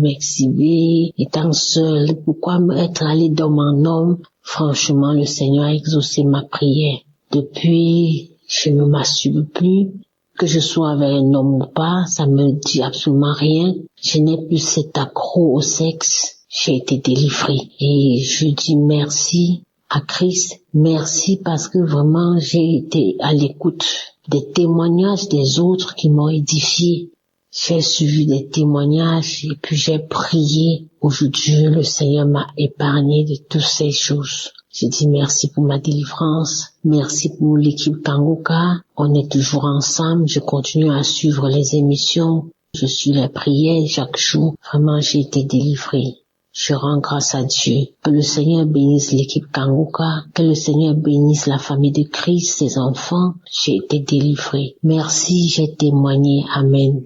m'exhiber, étant seule? Pourquoi être allé dans mon homme? Franchement, le Seigneur a exaucé ma prière. Depuis, je ne masturbe plus. Que je sois avec un homme ou pas, ça me dit absolument rien. Je n'ai plus cet accro au sexe. J'ai été délivrée et je dis merci à Christ, merci parce que vraiment j'ai été à l'écoute des témoignages des autres qui m'ont édifié. J'ai suivi des témoignages et puis j'ai prié. Aujourd'hui, le Seigneur m'a épargné de toutes ces choses. Je dis merci pour ma délivrance. Merci pour l'équipe Kanguka. On est toujours ensemble. Je continue à suivre les émissions. Je suis les prières chaque jour. Vraiment, j'ai été délivrée. Je rends grâce à Dieu. Que le Seigneur bénisse l'équipe Kanguka. Que le Seigneur bénisse la famille de Christ, ses enfants. J'ai été délivrée. Merci, j'ai témoigné. Amen.